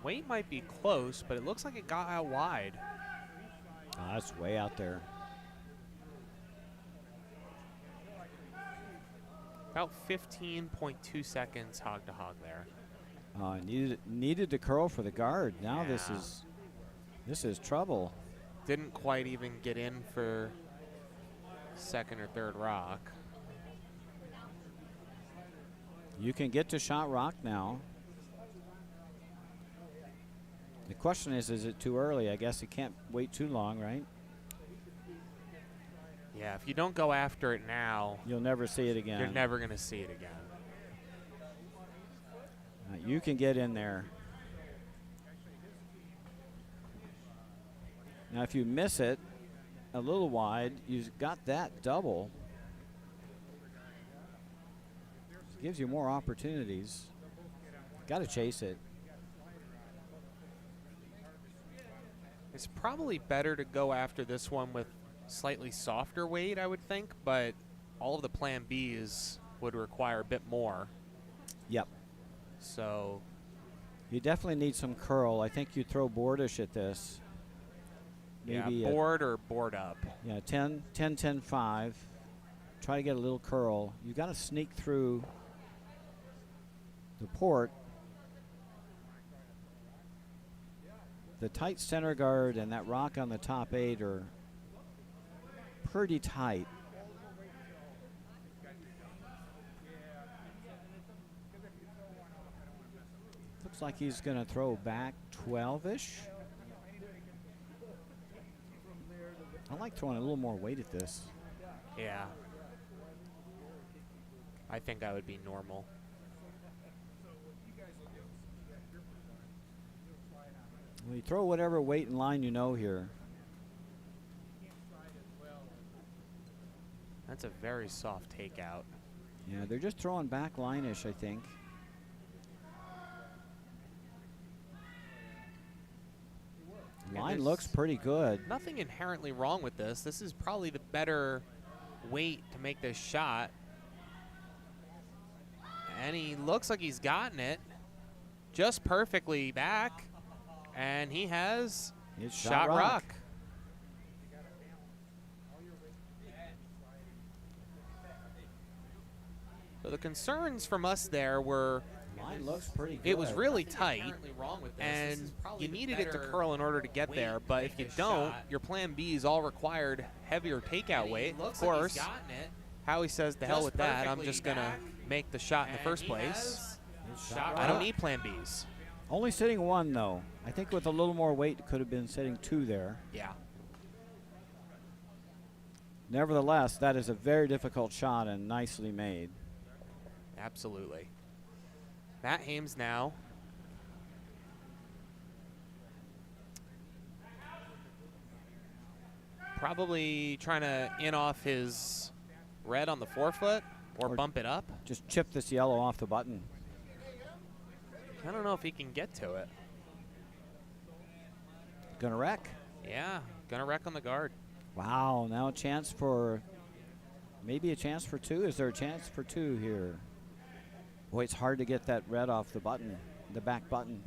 Weight might be close, but it looks like it got out wide. Oh, that's way out there. About 15.2 seconds hog to hog there. Needed to curl for the guard. Now Yeah. this is trouble. Didn't quite even get in for second or third rock. You can get to shot rock now. The question is it too early? I guess you can't wait too long, right? Yeah, if you don't go after it now, You'll never see it again. you're never going to see it again. You can get in there. Now, if you miss it a little wide, you've got that double. Gives you more opportunities. Got to chase it. It's probably better to go after this one with slightly softer weight, I would think, but all of the plan Bs would require a bit more. Yep. So You definitely need some curl. I think you throw boardish at this. Maybe yeah, board or board up. Yeah, 10, 10, 10, 5. Try to get a little curl. You got to sneak through the port. The tight center guard and that rock on the top 8 are pretty tight. Looks like he's going to throw back 12-ish. I like throwing a little more weight at this. Yeah. I think that would be normal. Well, you throw whatever weight and line you know here. That's a very soft takeout. Yeah, they're just throwing back line-ish, I think. Line looks pretty good. Nothing inherently wrong with this. This is probably the better weight to make this shot. And he looks like he's gotten it just perfectly back. And he has It's shot rock. So the concerns from us there were Line looks pretty good. it was really tight, and you needed it to curl in order to get there. But if you don't, your plan B's all required heavier takeout weight. Of course, Howie says, "The hell with that. I'm just going to make the shot in the first place. I don't need plan Bs." Only sitting 1, though. I think with a little more weight, it could have been sitting 2 there. Yeah. Nevertheless, that is a very difficult shot and nicely made. Absolutely. Matt Hames now. Probably trying to in off his red on the forefoot or bump it up. Just chip this yellow off the button. I don't know if he can get to it. Gonna wreck. Yeah, gonna wreck on the guard. Wow, now a chance for, maybe a chance for 2. Is there a chance for 2 here? Boy, it's hard to get that red off the button, the back button.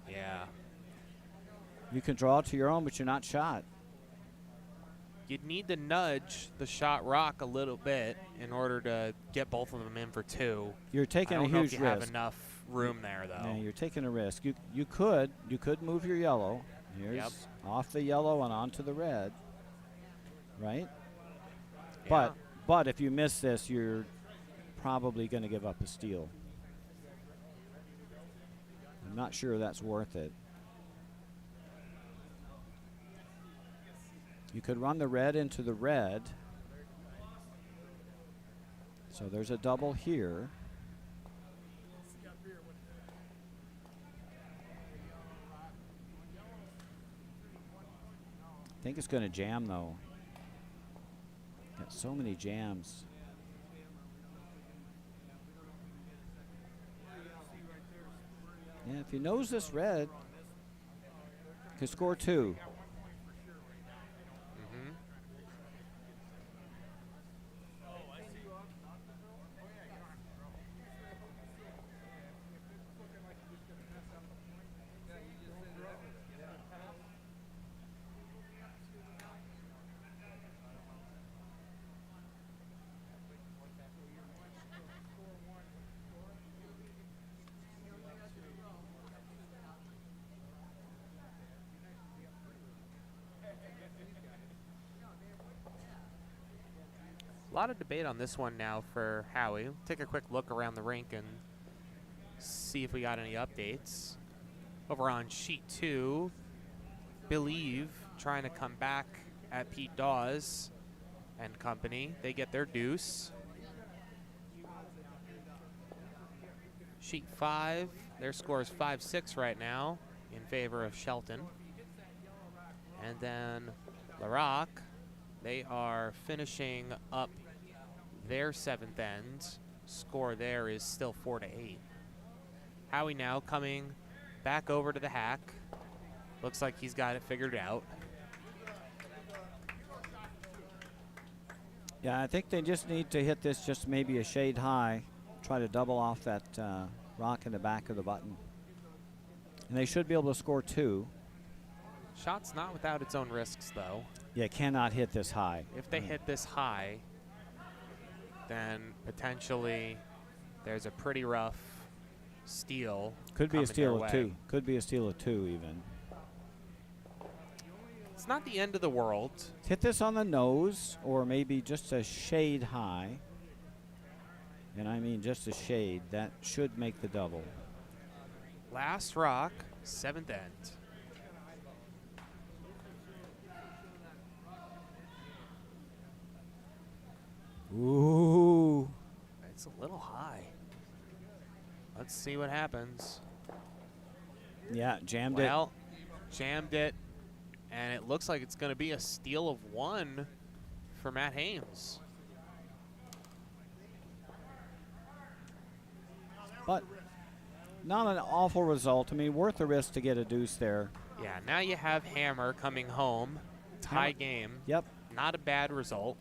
Yeah. You can draw to your own, but you're not shot. You'd need to nudge the shot rock a little bit in order to get both of them in for 2. You're taking a I don't know huge if you risk. have enough room there, though. Yeah, you're taking a risk. You could move your yellow. Here's off the yellow and onto the red, right? Yeah. But if you miss this, you're probably going to give up a steal. I'm not sure that's worth it. You could run the red into the red. So there's a double here. I think it's going to jam, though. Got so many jams. Yeah, if you nose this red, you could score 2. Mm-hmm. lot of debate on this one now for Howie. We'll take a quick look around the rink and see if we got any updates. Over on sheet 2, Believe trying to come back at Pete Dawes and company. They get their deuce. Sheet 5, their score is 5-6 right now in favor of Shelton. And then LaRock, they are finishing up their 7th end. Score there is still 4-8. Howie now coming back over to the hack. Looks like he's got it figured out. Yeah, I think they just need to hit this just maybe a shade high. Try to double off that rock in the back of the button. And they should be able to score 2. Shot's not without its own risks, though. Yeah, cannot hit this high. If they hit this high, then potentially there's a pretty rough steal. Could be a coming steal their of way. 2. Could be a steal of 2 even. It's not the end of the world. Hit this on the nose or maybe just a shade high. And I mean just a shade. That should make the double. Last rock, 7th end. Ooh. It's a little high. Let's see what happens. Yeah, jammed Well, jammed it, and it looks like it's going to be a steal of 1 for Matt Hames. But not an awful result. I mean, worth the risk to get a deuce there. Yeah, now you have Hammer coming home. Tie game. Yep. Not a bad result.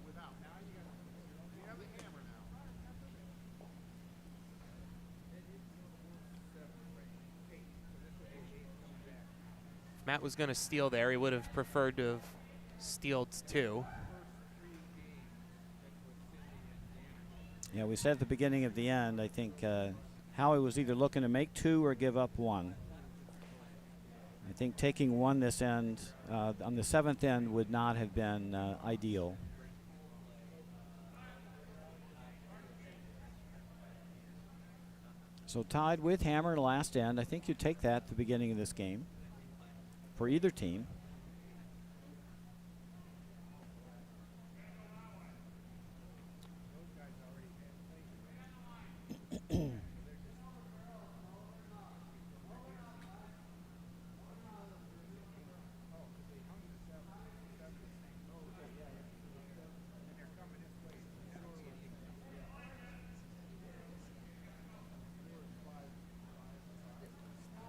If Matt was going to steal there, he would have preferred to have stealed 2. Yeah, we said at the beginning of the end, I think Howie was either looking to make 2 or give up 1. I think taking 1 this end, on the 7th end, would not have been ideal. So tied with Hammer in the last end. I think you take that at the beginning of this game for either team.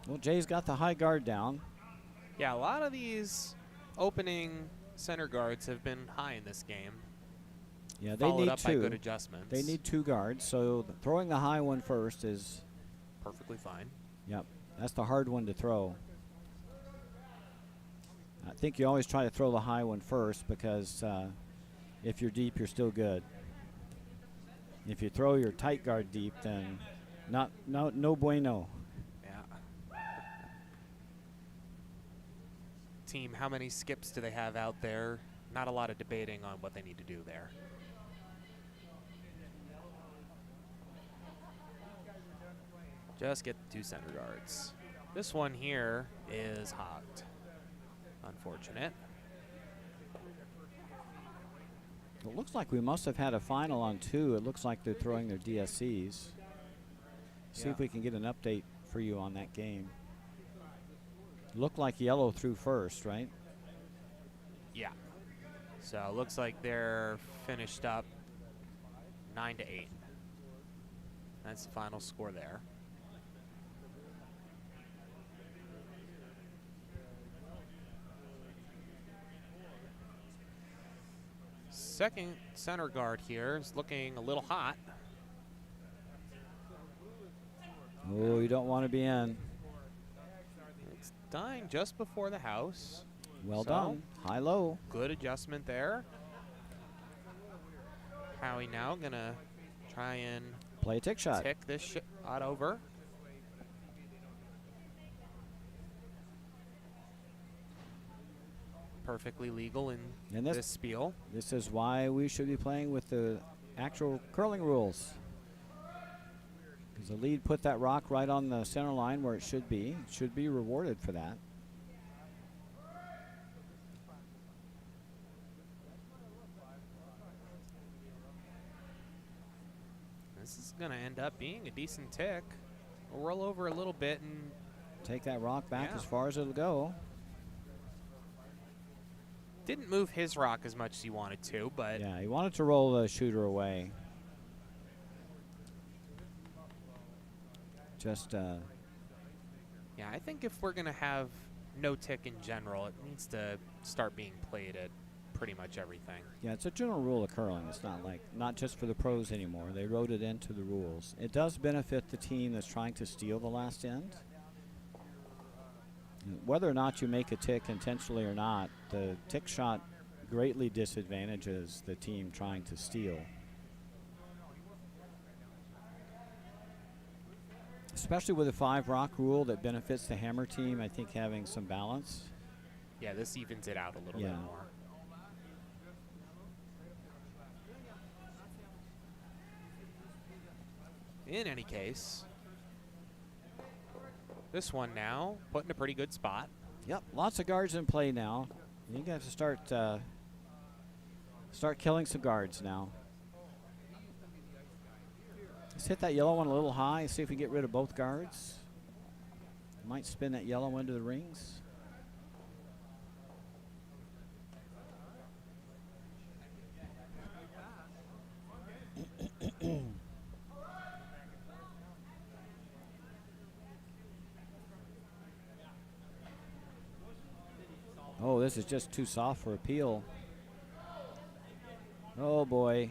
Well, Jay's got the high guard down. Yeah, a lot of these opening center guards have been high in this game. Yeah, they Followed need up by 2. good adjustments. They need 2 guards, so throwing the high one first is, perfectly fine. yep, that's the hard one to throw. I think you always try to throw the high one first because if you're deep, you're still good. If you throw your tight guard deep, then no bueno. Yeah. Team, how many skips do they have out there? Not a lot of debating on what they need to do there. Just get the 2 center guards. This one here is hogged. Unfortunate. It looks like we must have had a final on 2. It looks like they're throwing their DSCs. See if we can get an update for you on that game. Looked like yellow threw first, right? Yeah. So it looks like they're finished up 9-8. That's the final score there. Second center guard here is looking a little hot. Oh, you don't want to be in. It's dying just before the house. Well So, done. High-low. Good adjustment there. Howie now gonna try and Play a tick shot. tick this shot over. Perfectly legal in And this spiel. this is why we should be playing with the actual curling rules. Because the lead put that rock right on the center line where it should be. It should be rewarded for that. This is going to end up being a decent tick. We'll roll over a little bit and take that rock back as far as it'll go. Didn't move his rock as much as he wanted to, but yeah, he wanted to roll the shooter away. Just yeah, I think if we're going to have no tick in general, it needs to start being played at pretty much everything. Yeah, it's a general rule of curling. It's not just for the pros anymore. They wrote it into the rules. It does benefit the team that's trying to steal the last end. Whether or not you make a tick intentionally or not, the tick shot greatly disadvantages the team trying to steal. Especially with a 5 rock rule that benefits the hammer team, I think having some balance. Yeah, this evens it out a little bit more. In any case, this one now put in a pretty good spot. Yep, lots of guards in play now. You have to start killing some guards now. Let's hit that yellow one a little high, see if we get rid of both guards. Might spin that yellow into the rings. Oh, this is just too soft for appeal. Oh boy.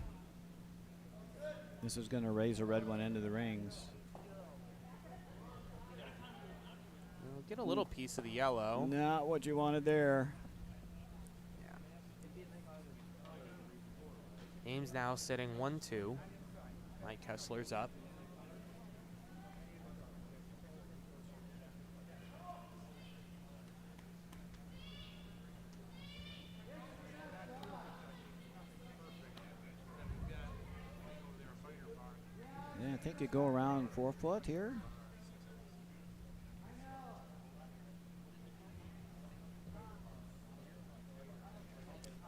This is going to raise a red one into the rings. We'll get a little piece of the yellow. Not what you wanted there. Yeah. Game's now sitting 1-2. Mike Kessler's up. Yeah, I think you go around 4 foot here.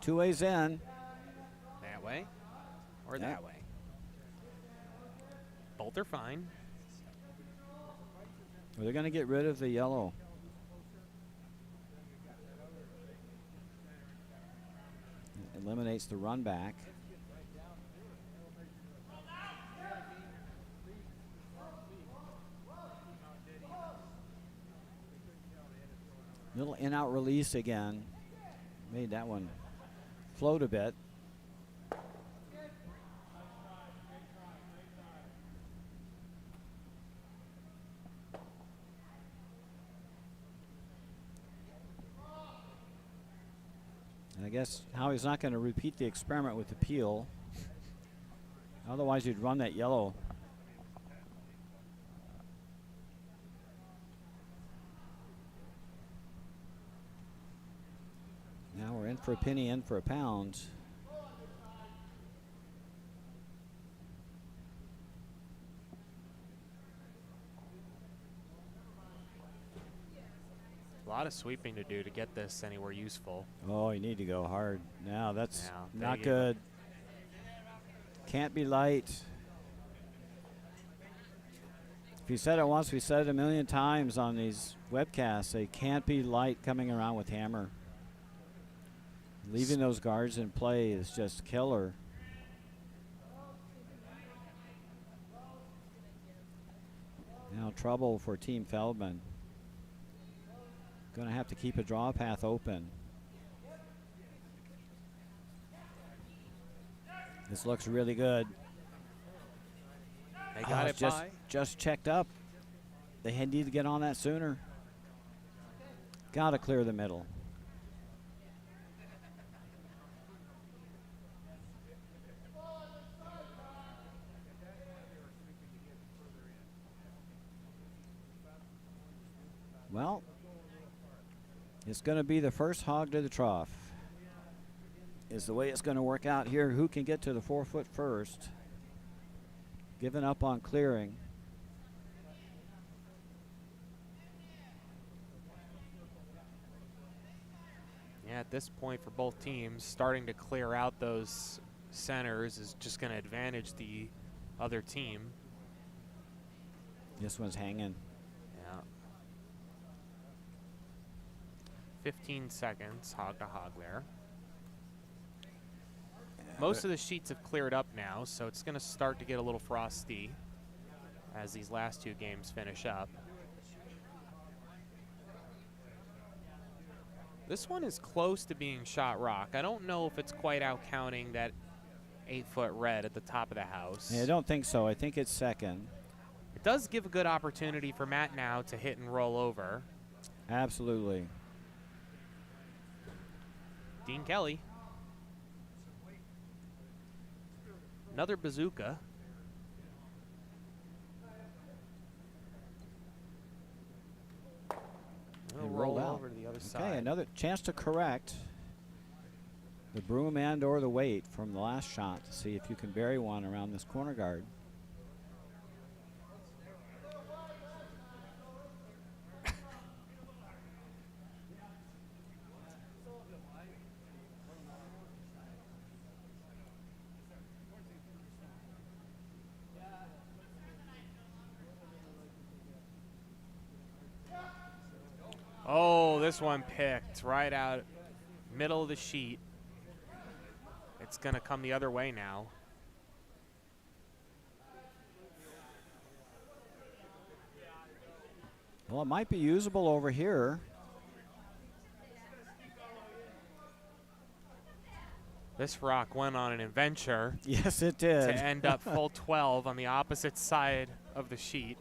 Two ways in. That way or that way. Both are fine. Well, they're going to get rid of the yellow. It eliminates the run back. Little in-out release again. Made that one float a bit. And I guess Howie's not going to repeat the experiment with the peel. Otherwise, you'd run that yellow. Now we're in for a penny, in for a pound. A lot of sweeping to do to get this anywhere useful. Oh, you need to go hard. Now that's Yeah, not good. Can't be light. If you said it once, we said it a million times on these webcasts. They can't be light coming around with hammer. Leaving those guards in play is just killer. Now trouble for Team Feldman. Going to have to keep a draw path open. This looks really good. They got it just checked up. They need to get on that sooner. Got to clear the middle. Well, it's going to be the first hog to the trough. is the way it's going to work out here. Who can get to the 4 foot first? Giving up on clearing. Yeah, at this point for both teams, starting to clear out those centers is just going to advantage the other team. This one's hanging. Yeah. 15 seconds, hog to hog there. Most of the sheets have cleared up now, so it's going to start to get a little frosty as these last two games finish up. This one is close to being shot rock. I don't know if it's quite out counting that 8-foot red at the top of the house. Yeah, I don't think so. I think it's second. It does give a good opportunity for Matt now to hit and roll over. Absolutely. Dean Kelly. Another bazooka. He'll roll out over to the other side. Okay, another chance to correct the broom and or the weight from the last shot to see if you can bury one around this corner guard. Oh, this one picked right out middle of the sheet. It's going to come the other way now. Well, it might be usable over here. This rock went on an adventure. Yes, it did. To end up full 12 on the opposite side of the sheet.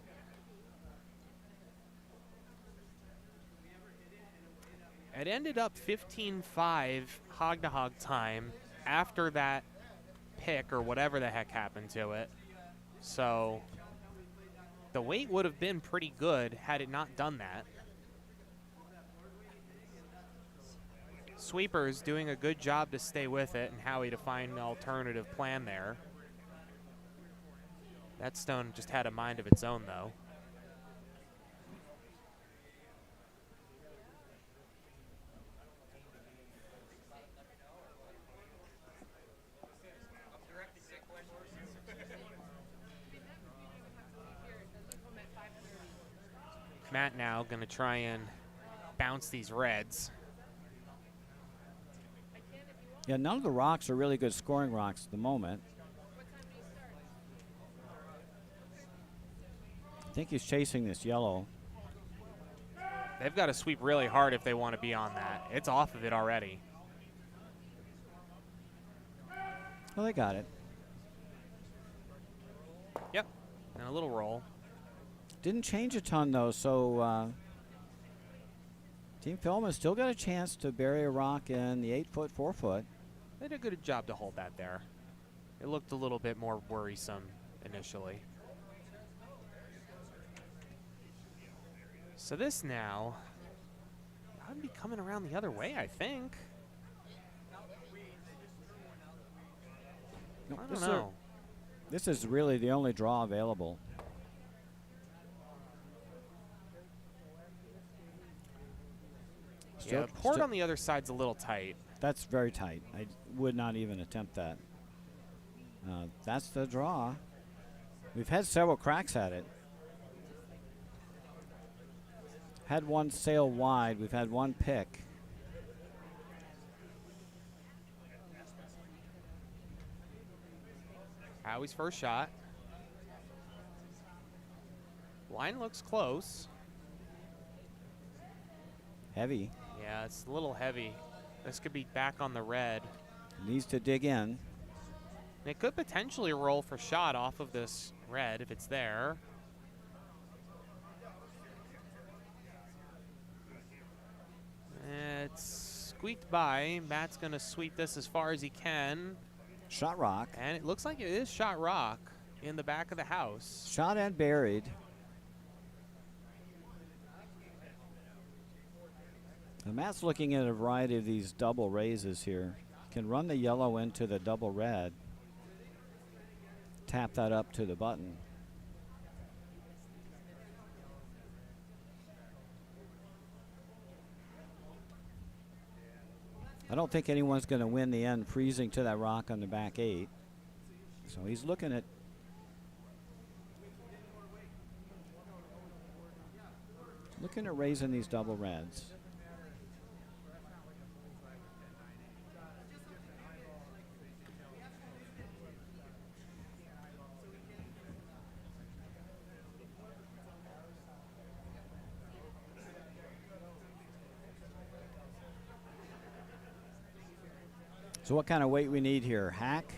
It ended up 15-5 hog-to-hog time after that pick or whatever the heck happened to it. So the weight would have been pretty good had it not done that. Sweeper's doing a good job to stay with it, and Howie to find an alternative plan there. That stone just had a mind of its own, though. Matt now going to try and bounce these reds. Yeah, none of the rocks are really good scoring rocks at the moment. I think he's chasing this yellow. They've got to sweep really hard if they want to be on that. It's off of it already. Well, they got it. Yep, and a little roll. Didn't change a ton, though, so Team Philman still got a chance to bury a rock in the 8-foot, 4-foot. They did a good job to hold that there. It looked a little bit more worrisome initially. So this now ought to be coming around the other way, I think. No, I don't know. This is really the only draw available. Yeah, the port on the other side's a little tight. That's very tight. I would not even attempt that. That's the draw. We've had several cracks at it. Had one sail wide. We've had one pick. Howie's first shot. Line looks close. Heavy. Yeah, it's a little heavy. This could be back on the red. Needs to dig in. And it could potentially roll for shot off of this red if it's there. It's squeaked by. Matt's going to sweep this as far as he can. Shot rock. And it looks like it is shot rock in the back of the house. Shot and buried. And Matt's looking at a variety of these double raises here. can run the yellow into the double red. Tap that up to the button. I don't think anyone's going to win the end freezing to that rock on the back 8. So he's looking at raising these double reds. So what kind of weight we need here? Hack,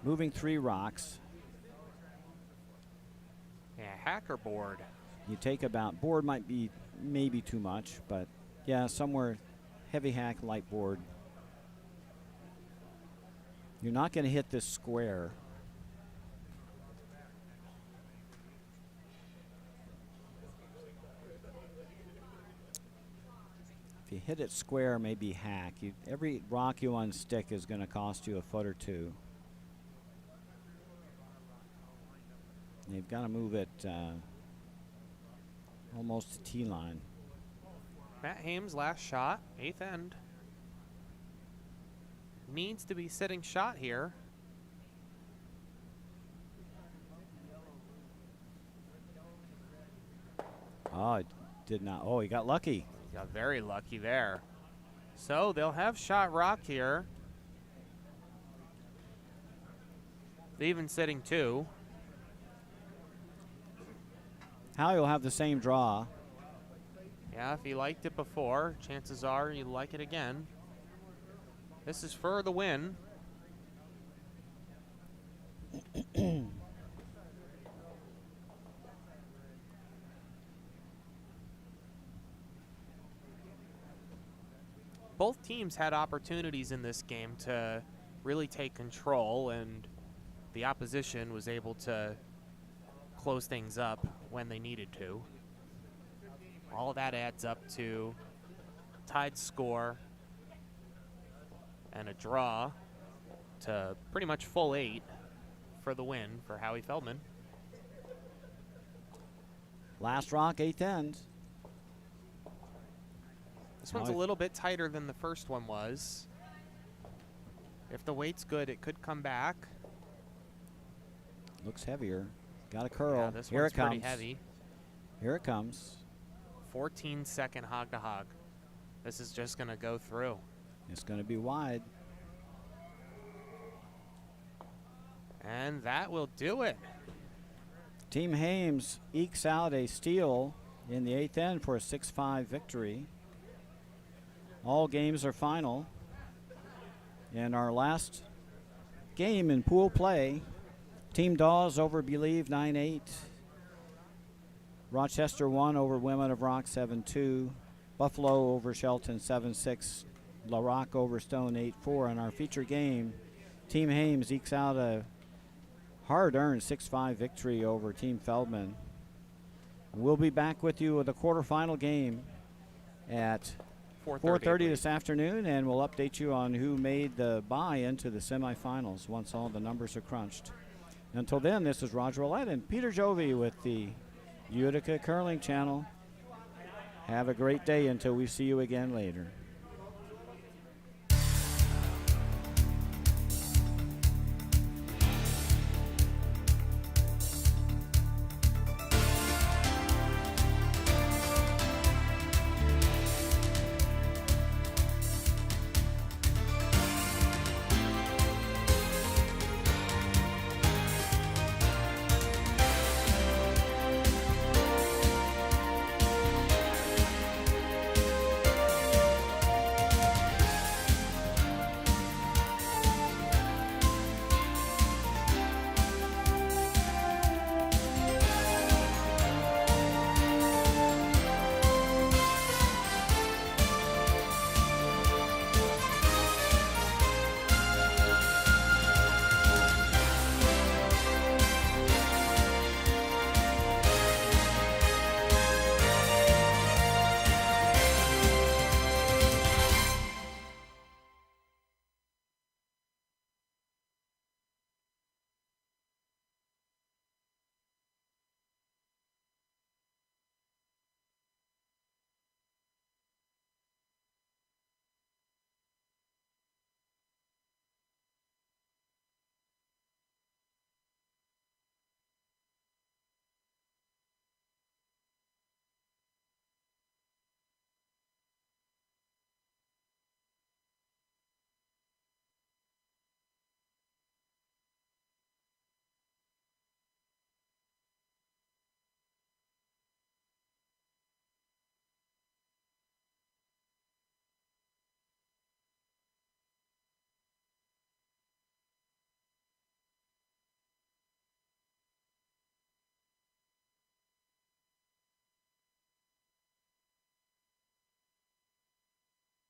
moving 3 rocks. Yeah, hacker board. You take about, board might be maybe too much, but yeah, somewhere heavy hack, light board. You're not going to hit this square. If you hit it square, maybe hack. Every rock you unstick is going to cost you a foot or 2. And you've got to move it almost to T-line. Matt Hames, last shot, 8th end. Needs to be sitting shot here. Oh, it did not. Oh, he got lucky. Got very lucky there. So they'll have shot rock here. Even sitting 2. Howie will have the same draw. Yeah, if he liked it before, chances are he'll like it again. This is for the win. Both teams had opportunities in this game to really take control, and the opposition was able to close things up when they needed to. All of that adds up to tied score and a draw to pretty much full 8 for the win for Howie Feldman. Last rock, 8th end. This one's a little bit tighter than the first one was. If the weight's good, it could come back. Looks heavier. Got a curl. Yeah, this Here one's it comes. pretty heavy. Here it comes. 14-second hog to hog. This is just going to go through. It's going to be wide. And that will do it. Team Hames ekes out a steal in the 8th end for a 6-5 victory. All games are final. And our last game in pool play, Team Dawes over Believe 9-8. Rochester won over Women of Rock 7-2. Buffalo over Shelton 7-6. La Rock over Stone 8-4. In our feature game, Team Hames ekes out a hard-earned 6-5 victory over Team Feldman. We'll be back with you with the quarterfinal game at 4:30 this afternoon, and we'll update you on who made the bye into the semifinals once all the numbers are crunched. Until then, this is Roger Roulette and Peter Jovi with the Utica Curling Channel. Have a great day until we see you again later.